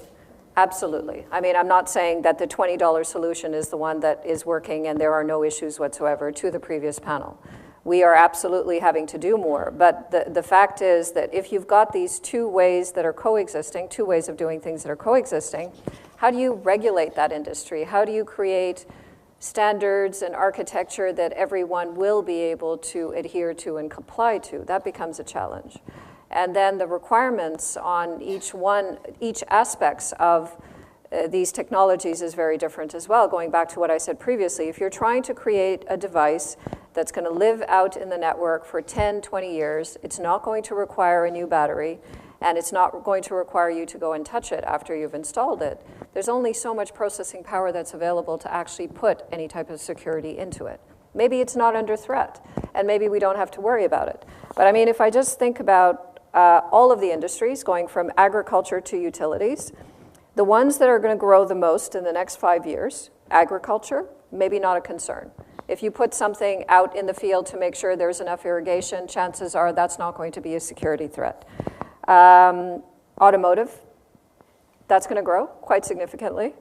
Absolutely. I mean, I'm not saying that the $20 solution is the one that is working and there are no issues whatsoever to the previous panel. We are absolutely having to do more, but the fact is that if you've got these two ways that are coexisting, two ways of doing things that are coexisting, how do you regulate that industry? How do you create standards and architecture that everyone will be able to adhere to and comply to? That becomes a challenge. And then the requirements on each aspects of these technologies is very different as well. Going back to what I said previously, if you're trying to create a device that's going to live out in the network for 10, 20 years, it's not going to require a new battery, and it's not going to require you to go and touch it after you've installed it. There's only so much processing power that's available to actually put any type of security into it. Maybe it's not under threat, and maybe we don't have to worry about it. But I mean, if I just think about all of the industries, going from agriculture to utilities, the ones that are going to grow the most in the next 5 years, agriculture, maybe not a concern. If you put something out in the field to make sure there's enough irrigation, chances are that's not going to be a security threat. Automotive, that's going to grow quite significantly.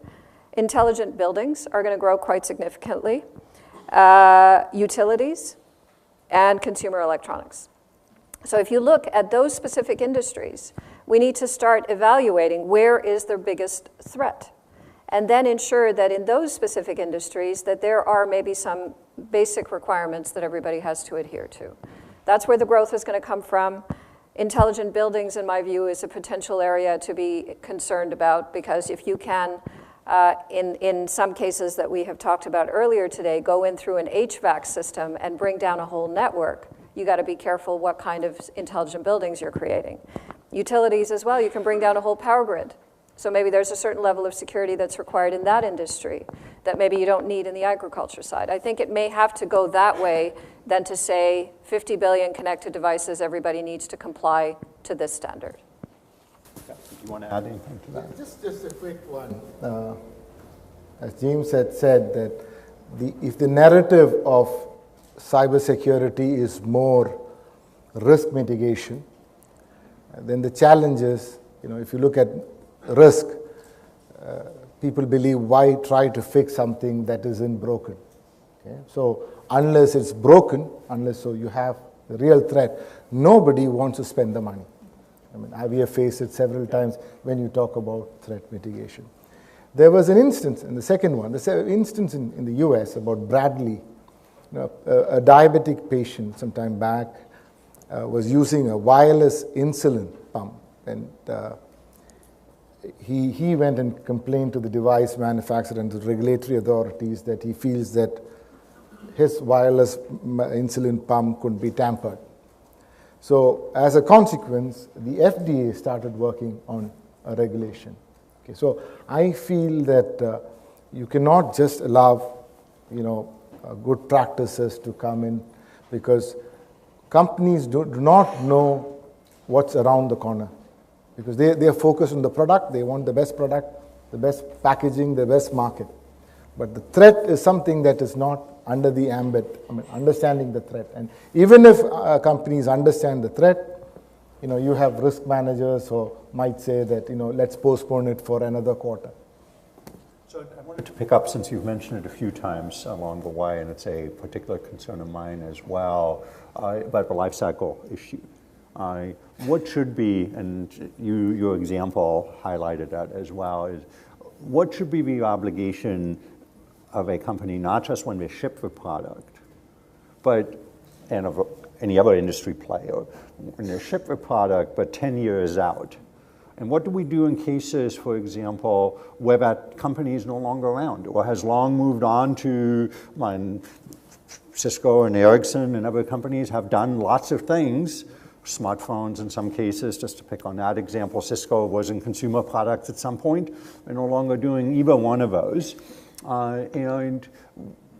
Intelligent buildings are going to grow quite significantly. Utilities and consumer electronics. So if you look at those specific industries, we need to start evaluating where is their biggest threat, and then ensure that in those specific industries that there are maybe some basic requirements that everybody has to adhere to. That's where the growth is going to come from. Intelligent buildings, in my view, is a potential area to be concerned about, because if you can, in some cases that we have talked about earlier today, go in through an HVAC system and bring down a whole network, you got to be careful what kind of intelligent buildings you're creating. Utilities as well, you can bring down a whole power grid. So maybe there's a certain level of security that's required in that industry that maybe you don't need in the agriculture side. I think it may have to go that way than to say 50 billion connected devices, everybody needs to comply to this standard. Do you want to add anything to that? Just a quick one. As James had said, that if the narrative of cybersecurity is more risk mitigation, then the challenge is, if you look at risk, people believe, why try to fix something that isn't broken? Okay? So unless it's broken, so you have the real threat, nobody wants to spend the money. I mean, we have faced it several times when you talk about threat mitigation. There was an instance, and the second one, the instance in the US about Bradley. A diabetic patient some time back was using a wireless insulin pump, and he went and complained to the device manufacturer and the regulatory authorities that he feels that his wireless insulin pump could be tampered. So as a consequence, the FDA started working on a regulation. Okay, so I feel that you cannot just allow, good practices to come in, because companies do not know what's around the corner, because they are focused on the product. They want the best product, the best packaging, the best market. But the threat is something that is not under the ambit, understanding the threat. And even if companies understand the threat, you have risk managers who might say that, let's postpone it for another quarter. So I wanted to pick up, since you've mentioned it a few times along the way, and it's a particular concern of mine as well, about the life cycle issue. What should be, and your example highlighted that as well, is what should be the obligation of a company, not just when they ship the product, and of any other industry player, when they ship the product, but 10 years out? And what do we do in cases, for example, where that company is no longer around or has long moved on to, Cisco and Ericsson and other companies have done lots of things, smartphones in some cases, just to pick on that example. Cisco was in consumer products at some point. They're no longer doing either one of those. And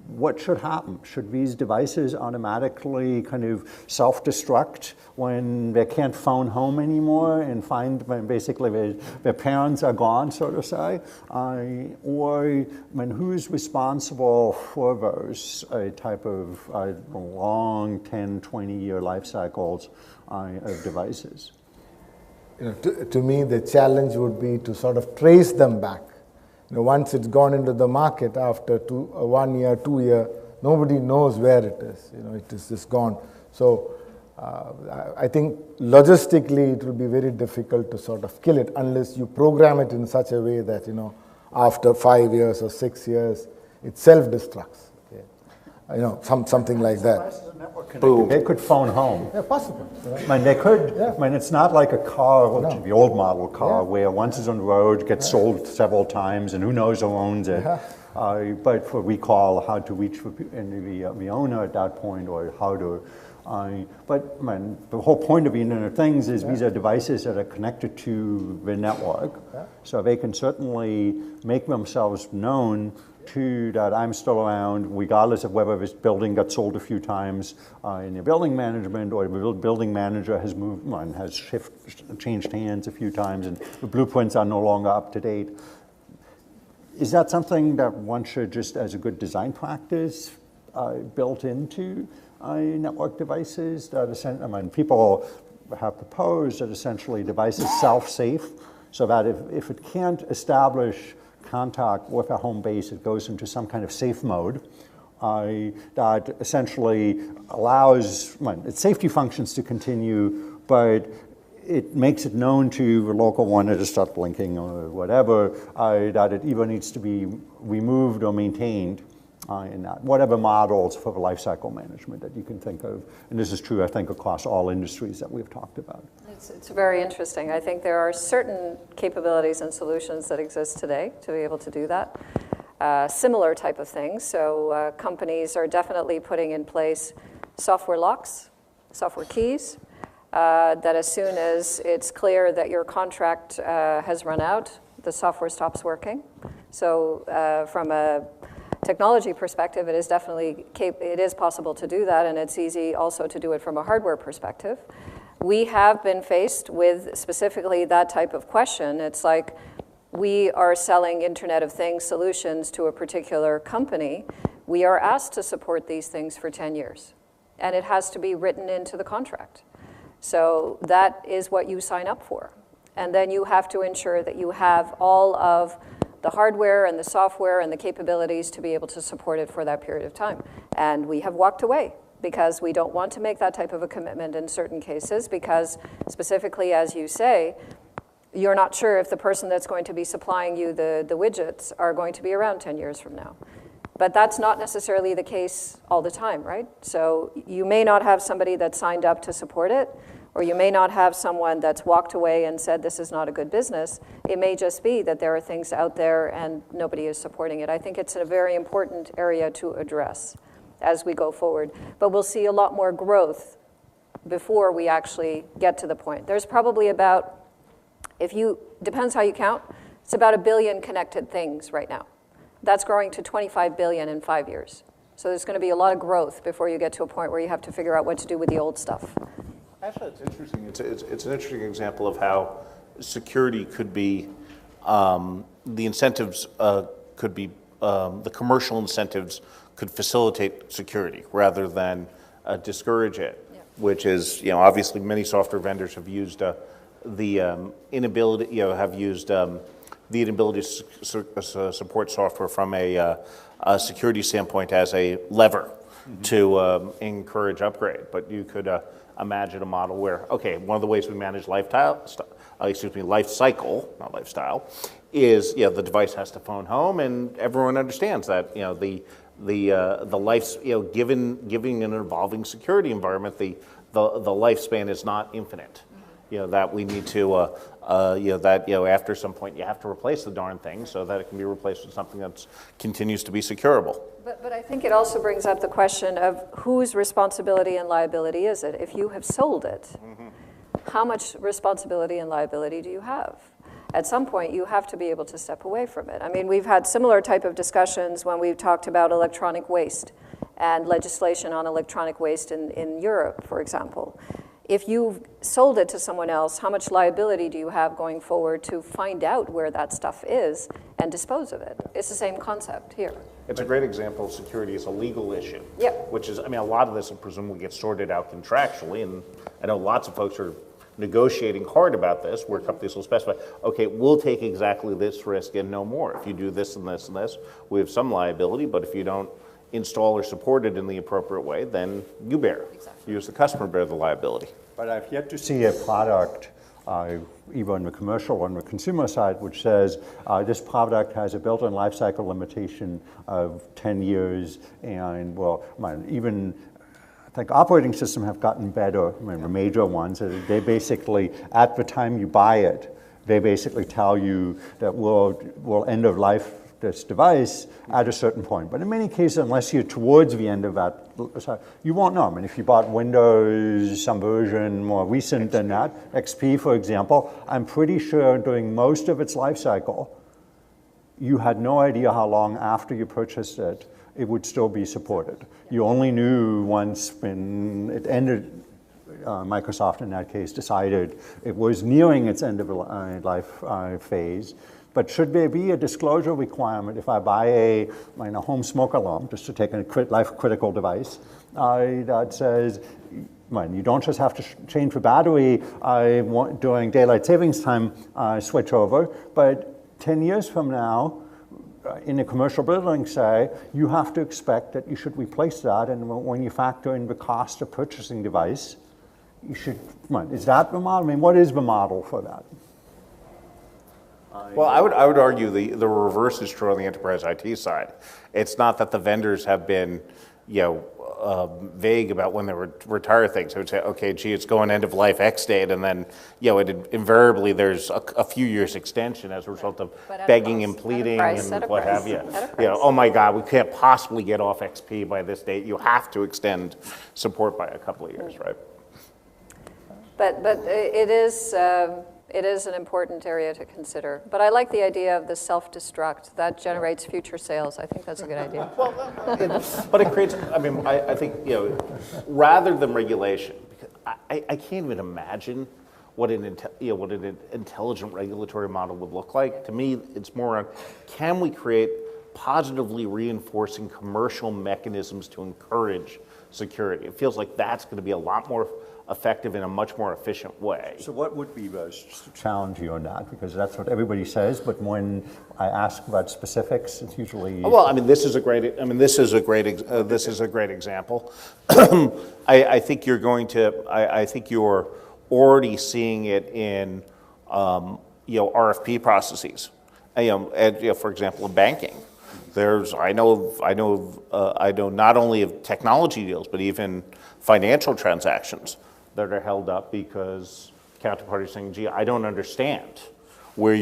what should happen? Should these devices automatically kind of self-destruct when they can't phone home anymore and find when basically their parents are gone, so to say? Or who's responsible for those type of long 10, 20-year life cycles of devices? To me, the challenge would be to sort of trace them back. Once it's gone into the market after 1 year, 2 year, nobody knows where it is. It is just gone. So I think logistically it will be very difficult to sort of kill it unless you program it in such a way that after 5 years or 6 years it self-destructs. Something like that. They could phone home. Yeah, possible. They could. Yeah. It's not like a car, the old model car, where once it's on the road, gets sold several times, and who knows who owns it. But for recall, how to reach the owner at that point, or how to. But the whole point of the Internet of Things is these are devices that are connected to the network, so they can certainly make themselves known to that I'm still around, regardless of whether this building got sold a few times in the building management, or the building manager has moved, has changed hands a few times, and the blueprints are no longer up to date. Is that something that one should just, as a good design practice, built into network devices? That people have proposed that essentially devices self-safe, so that if it can't establish contact with a home base, it goes into some kind of safe mode that essentially allows its safety functions to continue, but it makes it known to the local one to start blinking or whatever, that it either needs to be removed or maintained in that. Whatever models for the life cycle management that you can think of. And this is true, I think, across all industries that we've talked about. It's very interesting. I think there are certain capabilities and solutions that exist today to be able to do that. Similar type of things. So companies are definitely putting in place software locks, software keys, that as soon as it's clear that your contract has run out, the software stops working. So from a technology perspective, it is definitely possible to do that, and it's easy also to do it from a hardware perspective. We have been faced with specifically that type of question. It's like we are selling Internet of Things solutions to a particular company. We are asked to support these things for 10 years, and it has to be written into the contract. So that is what you sign up for. And then you have to ensure that you have all of the hardware and the software and the capabilities to be able to support it for that period of time. And we have walked away because we don't want to make that type of a commitment in certain cases because specifically, as you say, you're not sure if the person that's going to be supplying you the widgets are going to be around 10 years from now. But that's not necessarily the case all the time, right? So you may not have somebody that's signed up to support it, or you may not have someone that's walked away and said this is not a good business. It may just be that there are things out there and nobody is supporting it. I think it's a very important area to address as we go forward. But we'll see a lot more growth before we actually get to the point. There's probably about, depends how you count, it's about 1 billion connected things right now. That's growing to 25 billion in 5 years. So there's going to be a lot of growth before you get to a point where you have to figure out what to do with the old stuff. Actually, it's interesting. It's an interesting example of how security could be, the incentives could be, the commercial incentives could facilitate security rather than discourage it, which is, obviously many software vendors have used the inability, have used the inability to support software from a security standpoint as a lever to encourage upgrade. But you could imagine a model where, okay, one of the ways we manage life cycle, not lifestyle, is the device has to phone home, and everyone understands that the life's giving an evolving security environment, the lifespan is not infinite. That we need to after some point you have to replace the darn thing so that it can be replaced with something that continues to be securable. But I think it also brings up the question of whose responsibility and liability is it? If you have sold it, how much responsibility and liability do you have? At some point, you have to be able to step away from it. I mean, we've had similar type of discussions when we've talked about electronic waste and legislation on electronic waste in Europe, for example. If you've sold it to someone else, how much liability do you have going forward to find out where that stuff is and dispose of it? It's the same concept here. It's a great example of security as a legal issue. Yep. Which is, a lot of this will presumably get sorted out contractually, and I know lots of folks are negotiating hard about this, where companies will specify, okay, we'll take exactly this risk and no more. If you do this and this and this, we have some liability, but if you don't install or support it in the appropriate way, then you bear. Exactly. You as the customer bear the liability. But I've yet to see a product, either on the commercial or on the consumer side, which says this product has a built-in life cycle limitation of 10 years, and even I think operating systems have gotten better, the major ones. They basically, at the time you buy it, they basically tell you that we'll end of life this device at a certain point. But in many cases, unless you're towards the end of that, you won't know. If you bought Windows, some version more recent than that, XP, for example, I'm pretty sure during most of its life cycle, you had no idea how long after you purchased it would still be supported. You only knew once when it ended. Microsoft, in that case, decided it was nearing its end of life phase. But should there be a disclosure requirement if I buy a home smoke alarm, just to take a life-critical device, that says, you don't just have to change the battery during daylight savings time, switch over, but 10 years from now, in a commercial building, say, you have to expect that you should replace that, and when you factor in the cost of purchasing device, you should, is that the model? What is the model for that? Well, I would argue the reverse is true on the enterprise IT side. It's not that the vendors have been, vague about when they retire things. I would say, okay, gee, it's going end of life X date, and then, invariably there's a few years extension as a result of begging and pleading and what have you. Oh my God, we can't possibly get off XP by this date. You have to extend support by a couple of years, right? But it is an important area to consider. But I like the idea of the self-destruct. That generates future sales. I think that's a good idea. But it creates, I think, rather than regulation, because I can't even imagine what an intelligent regulatory model would look like. To me, it's more on, can we create positively reinforcing commercial mechanisms to encourage security. It feels like that's going to be a lot more effective in a much more efficient way. So what would be the challenge on that? Because that's what everybody says, but when I ask about specifics, it's usually... Well, I mean, this is a great example. I think you're going to, I think you're already seeing it in, RFP processes. For example, in banking, I know not only of technology deals, but even financial transactions that are held up because counterparties are saying, gee, I don't understand where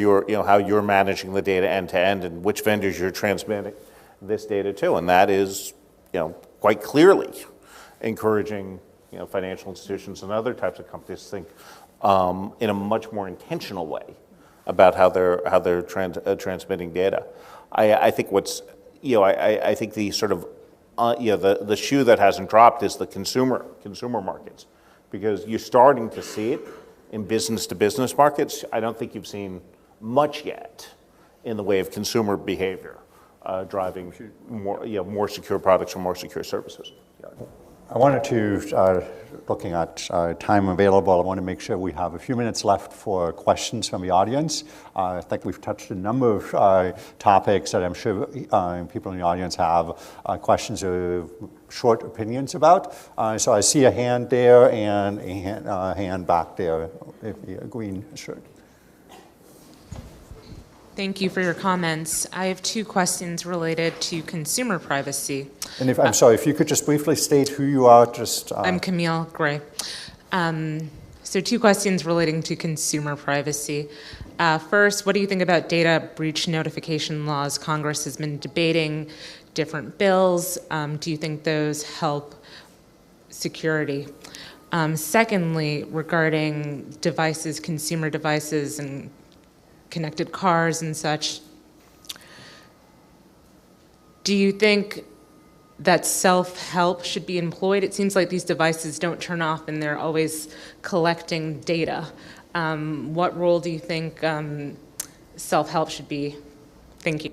how you're managing the data end to end and which vendors you're transmitting this data to. And that is, quite clearly encouraging, financial institutions and other types of companies to think in a much more intentional way about how they're transmitting data. I think I think the sort of the shoe that hasn't dropped is the consumer markets, because you're starting to see it in business-to-business markets. I don't think you've seen much yet in the way of consumer behavior driving more secure products or more secure services. I wanted to, looking at time available, I want to make sure we have a few minutes left for questions from the audience. I think we've touched a number of topics that I'm sure people in the audience have questions or short opinions about. So I see a hand there and a hand back there, if the green shirt. Thank you for your comments. I have two questions related to consumer privacy. And I'm sorry, if you could just briefly state who you are, just... I'm Camille Gray. So two questions relating to consumer privacy. First, what do you think about data breach notification laws? Congress has been debating different bills. Do you think those help security? Secondly, regarding devices, consumer devices, and connected cars and such, do you think that self-help should be employed? It seems like these devices don't turn off and they're always collecting data. What role do you think self-help should be? Thank you.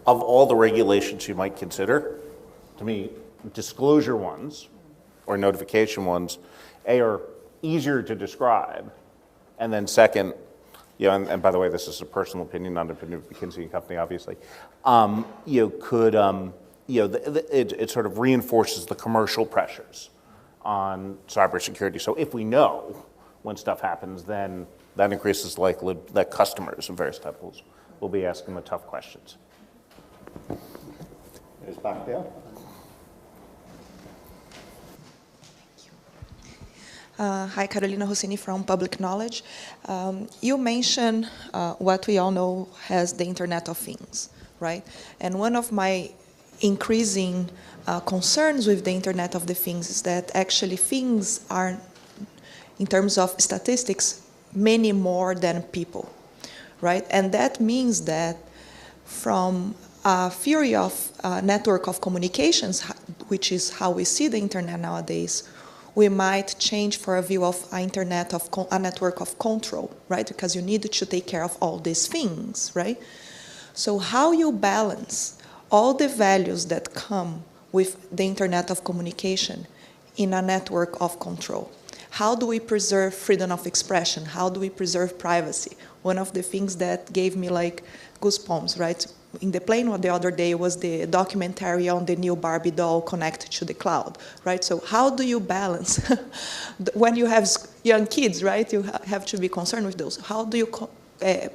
Of all the regulations you might consider, to me, disclosure ones or notification ones, are easier to describe. And then second, and by the way, this is a personal opinion, not an opinion of McKinsey and Company, obviously, it sort of reinforces the commercial pressures on cybersecurity. So if we know when stuff happens, then that increases the likelihood that customers of various types will be asking the tough questions. Is back there. Hi, Carolina Rossini from Public Knowledge. You mentioned what we all know as the Internet of Things, right? And one of my increasing concerns with the Internet of the Things is that actually things are, in terms of statistics, many more than people, right? And that means that from a theory of network of communications, which is how we see the Internet nowadays, we might change for a view of a network of control, right? Because you need to take care of all these things, right? So how you balance all the values that come with the Internet of communication in a network of control? How do we preserve freedom of expression? How do we preserve privacy? One of the things that gave me like goosebumps, right? In the plane the other day was the documentary on the new Barbie doll connected to the cloud, right? So how do you balance, when you have young kids, right? You have to be concerned with those. How do you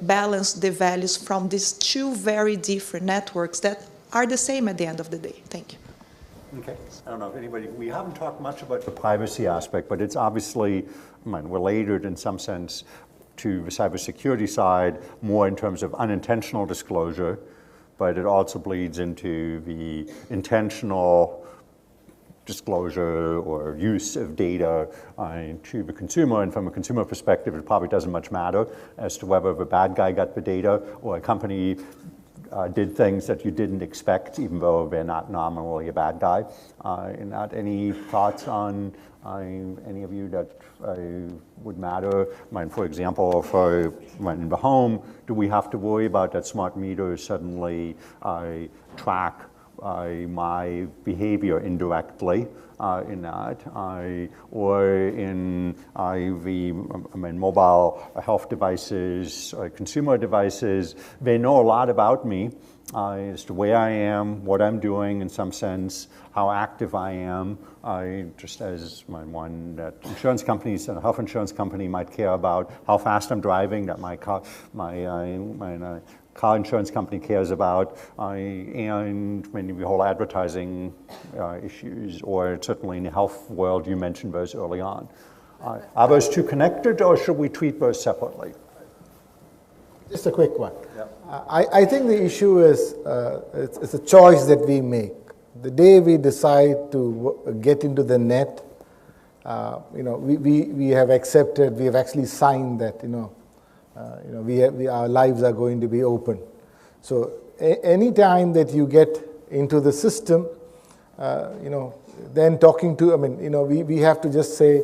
balance the values from these two very different networks that are the same at the end of the day? Thank you. Okay. I don't know if we haven't talked much about the privacy aspect, but it's obviously related in some sense to the cybersecurity side, more in terms of unintentional disclosure, but it also bleeds into the intentional disclosure or use of data to the consumer. And from a consumer perspective, it probably doesn't much matter as to whether the bad guy got the data or a company did things that you didn't expect, even though they're not nominally a bad guy. And not any thoughts on any of you that would matter? For example, for in the home, do we have to worry about that smart meter suddenly track my behavior indirectly in that, or in the mobile health devices, consumer devices? They know a lot about me as to where I am, what I'm doing in some sense, how active I am, just as one that insurance companies and a health insurance company might care about how fast I'm driving, that my car insurance company cares about, and maybe the whole advertising issues, or certainly in the health world, you mentioned those early on. Are those two connected, or should we treat those separately? Just a quick one. Yeah. I think the issue is it's a choice that we make. The day we decide to get into the net, we have accepted, we have actually signed that, our lives are going to be open. So any time that you get into the system, then talking to, we have to just say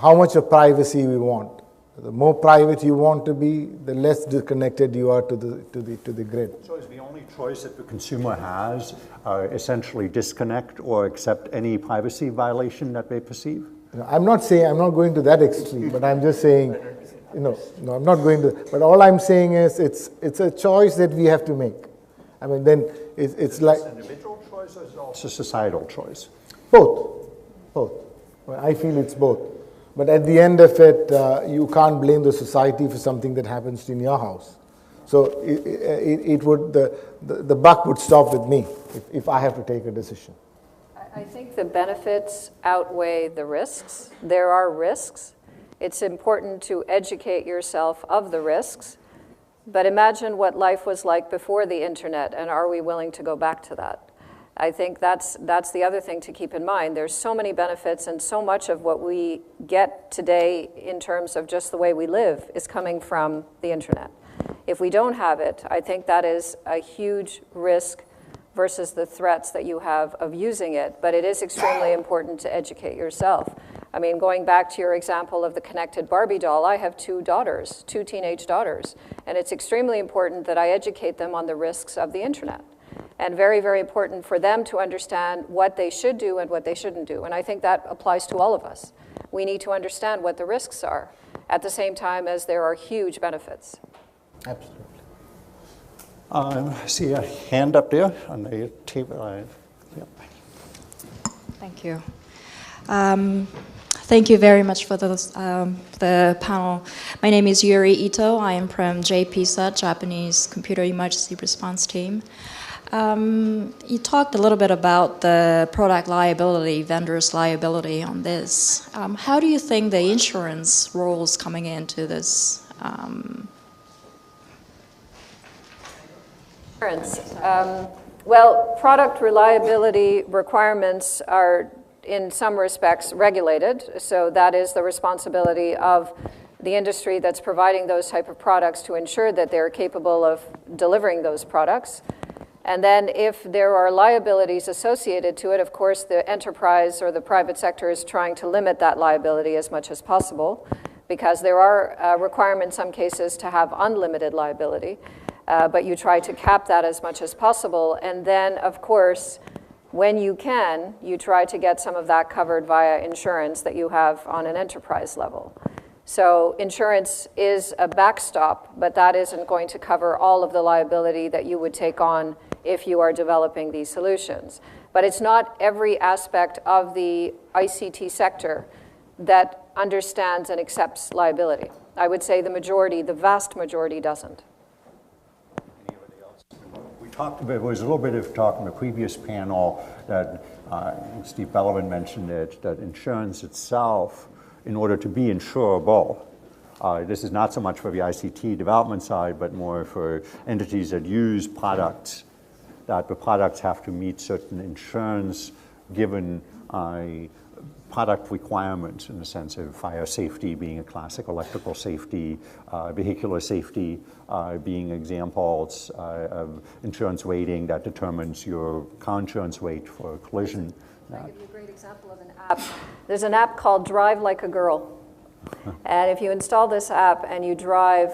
how much of privacy we want. The more private you want to be, the less disconnected you are to the grid. So is the only choice that the consumer has essentially disconnect or accept any privacy violation that they perceive? I'm not going to that extreme, but I'm just saying, no, I'm not going to. But all I'm saying is it's a choice that we have to make. Then it's like an individual choice, or is it also a societal choice? Both. I feel it's both. But at the end of it, you can't blame the society for something that happens in your house. So the buck would stop with me if I have to take a decision. I think the benefits outweigh the risks. There are risks. It's important to educate yourself of the risks. But imagine what life was like before the internet, and are we willing to go back to that? I think that's the other thing to keep in mind. There's so many benefits, and so much of what we get today in terms of just the way we live is coming from the internet. If we don't have it, I think that is a huge risk versus the threats that you have of using it. But it is extremely important to educate yourself. Going back to your example of the connected Barbie doll, I have two teenage daughters, and it's extremely important that I educate them on the risks of the internet. And very, very important for them to understand what they should do and what they shouldn't do. And I think that applies to all of us. We need to understand what the risks are at the same time as there are huge benefits. Absolutely. I see a hand up there on the table. Yep. Thank you. Thank you very much for the panel. My name is Yuri Ito. I am from JPISA, Japanese Computer Emergency Response Team. You talked a little bit about the product liability, vendor's liability on this. How do you think the insurance role is coming into this? Insurance. Well, product reliability requirements are in some respects regulated, so that is the responsibility of the industry that's providing those type of products to ensure that they're capable of delivering those products. And then if there are liabilities associated to it, of course, the enterprise or the private sector is trying to limit that liability as much as possible, because there are requirements in some cases to have unlimited liability, but you try to cap that as much as possible. And then, of course, when you can, you try to get some of that covered via insurance that you have on an enterprise level. So insurance is a backstop, but that isn't going to cover all of the liability that you would take on if you are developing these solutions. But it's not every aspect of the ICT sector that understands and accepts liability. I would say the vast majority doesn't. Anybody else? There was a little bit of talk in the previous panel that Steve Bellovan mentioned it, that insurance itself, in order to be insurable, this is not so much for the ICT development side, but more for entities that use products, that the products have to meet certain insurance given product requirements in the sense of fire safety being a classic, electrical safety, vehicular safety being examples of insurance rating that determines your car insurance rate for collision. I'll give you a great example of an app. There's an app called Drive Like a Girl. And if you install this app and you drive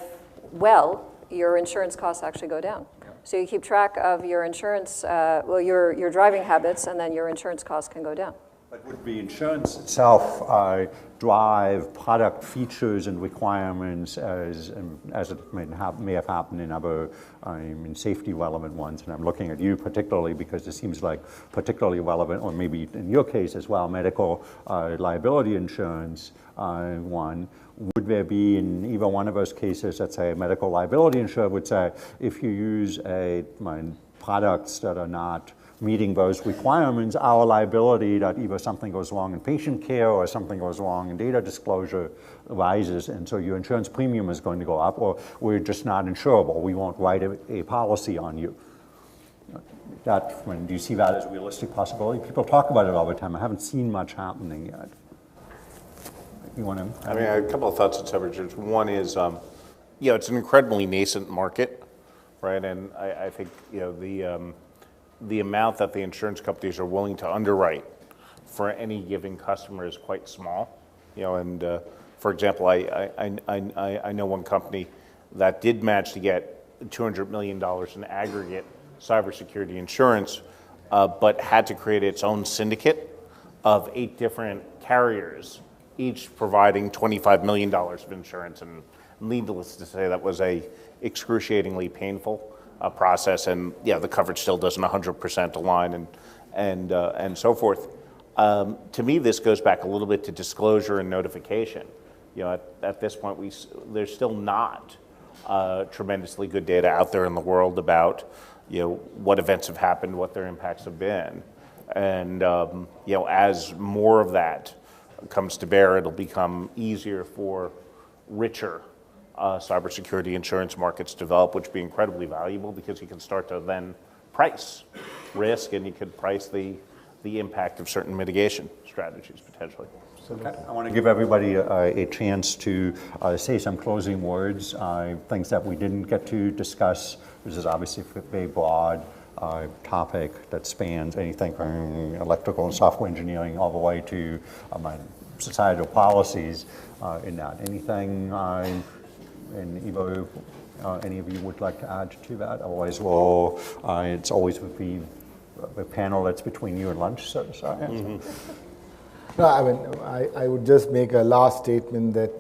well, your insurance costs actually go down. So you keep track of your insurance, your driving habits, and then your insurance costs can go down. But would the insurance itself drive product features and requirements as it may have happened in other safety relevant ones? And I'm looking at you particularly because it seems like particularly relevant, or maybe in your case as well, medical liability insurance one. Would there be in either one of those cases, let's say a medical liability insurer would say, if you use products that are not meeting those requirements, our liability that either something goes wrong in patient care or something goes wrong in data disclosure rises, and so your insurance premium is going to go up, or we're just not insurable. We won't write a policy on you. Do you see that as a realistic possibility? People talk about it all the time. I haven't seen much happening yet. You want to? I mean, a couple of thoughts on Selfdestruct. One is, it's an incredibly nascent market, right? And I think, the amount that the insurance companies are willing to underwrite for any given customer is quite small. For example, I know one company that did manage to get $200 million in aggregate cybersecurity insurance, but had to create its own syndicate of 8 different carriers, each providing $25 million of insurance. And needless to say, that was a excruciatingly painful process, and the coverage still doesn't 100% align, and so forth. To me, this goes back a little bit to disclosure and notification. At this point, there's still not tremendously good data out there in the world about what events have happened, what their impacts have been, and as more of that comes to bear, it'll become easier for richer cybersecurity insurance markets develop, which would be incredibly valuable because you can start to then price risk, and you could price the impact of certain mitigation strategies potentially. Okay. I want to give everybody a chance to say some closing words, things that we didn't get to discuss. This is obviously a very broad topic that spans anything from electrical and software engineering all the way to societal policies in that. Anything and either any of you would like to add to that? Otherwise, it's always with the panel that's between you and lunch, so sorry. Mm-hmm. No, I mean, I would just make a last statement that,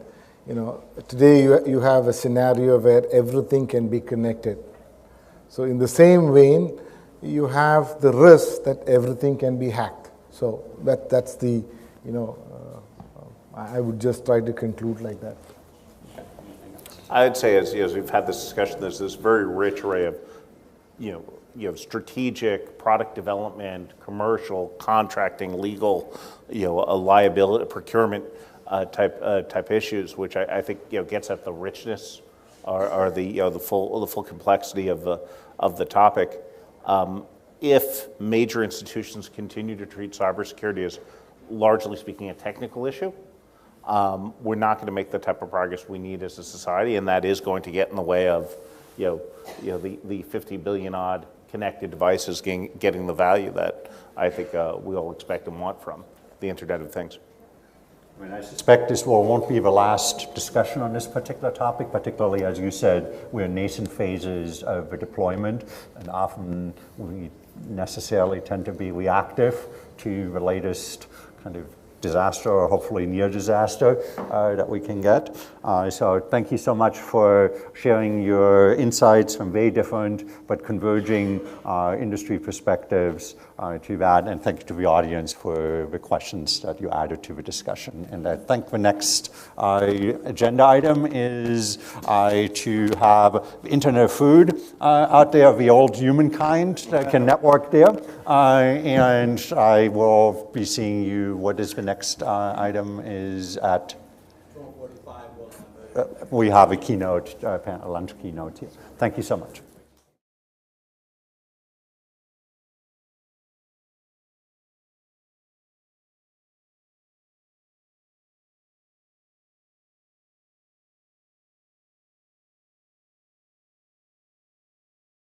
today you have a scenario where everything can be connected. So in the same vein, you have the risk that everything can be hacked. So that's the, I would just try to conclude like that. I would say, as we've had this discussion, there's this very rich array of, strategic product development, commercial, contracting, legal, a liability, procurement type issues, which I think gets at the richness or the full complexity of the topic. If major institutions continue to treat cybersecurity as, largely speaking, a technical issue, we're not going to make the type of progress we need as a society, and that is going to get in the way of, the 50 billion odd connected devices getting the value that I think we all expect and want from the Internet of Things. I mean, I suspect this won't be the last discussion on this particular topic, particularly, as you said, we're in nascent phases of the deployment, and often we necessarily tend to be reactive to the latest kind of disaster, or hopefully near disaster, that we can get. So thank you so much for sharing your insights from very different but converging industry perspectives to that, and thank you to the audience for the questions that you added to the discussion. And I think the next agenda item is to have Internet of Food out there, the old humankind that can network there, and I will be seeing you. What is the next item is at 12:45. We have a keynote, a lunch keynote here. Thank you so much.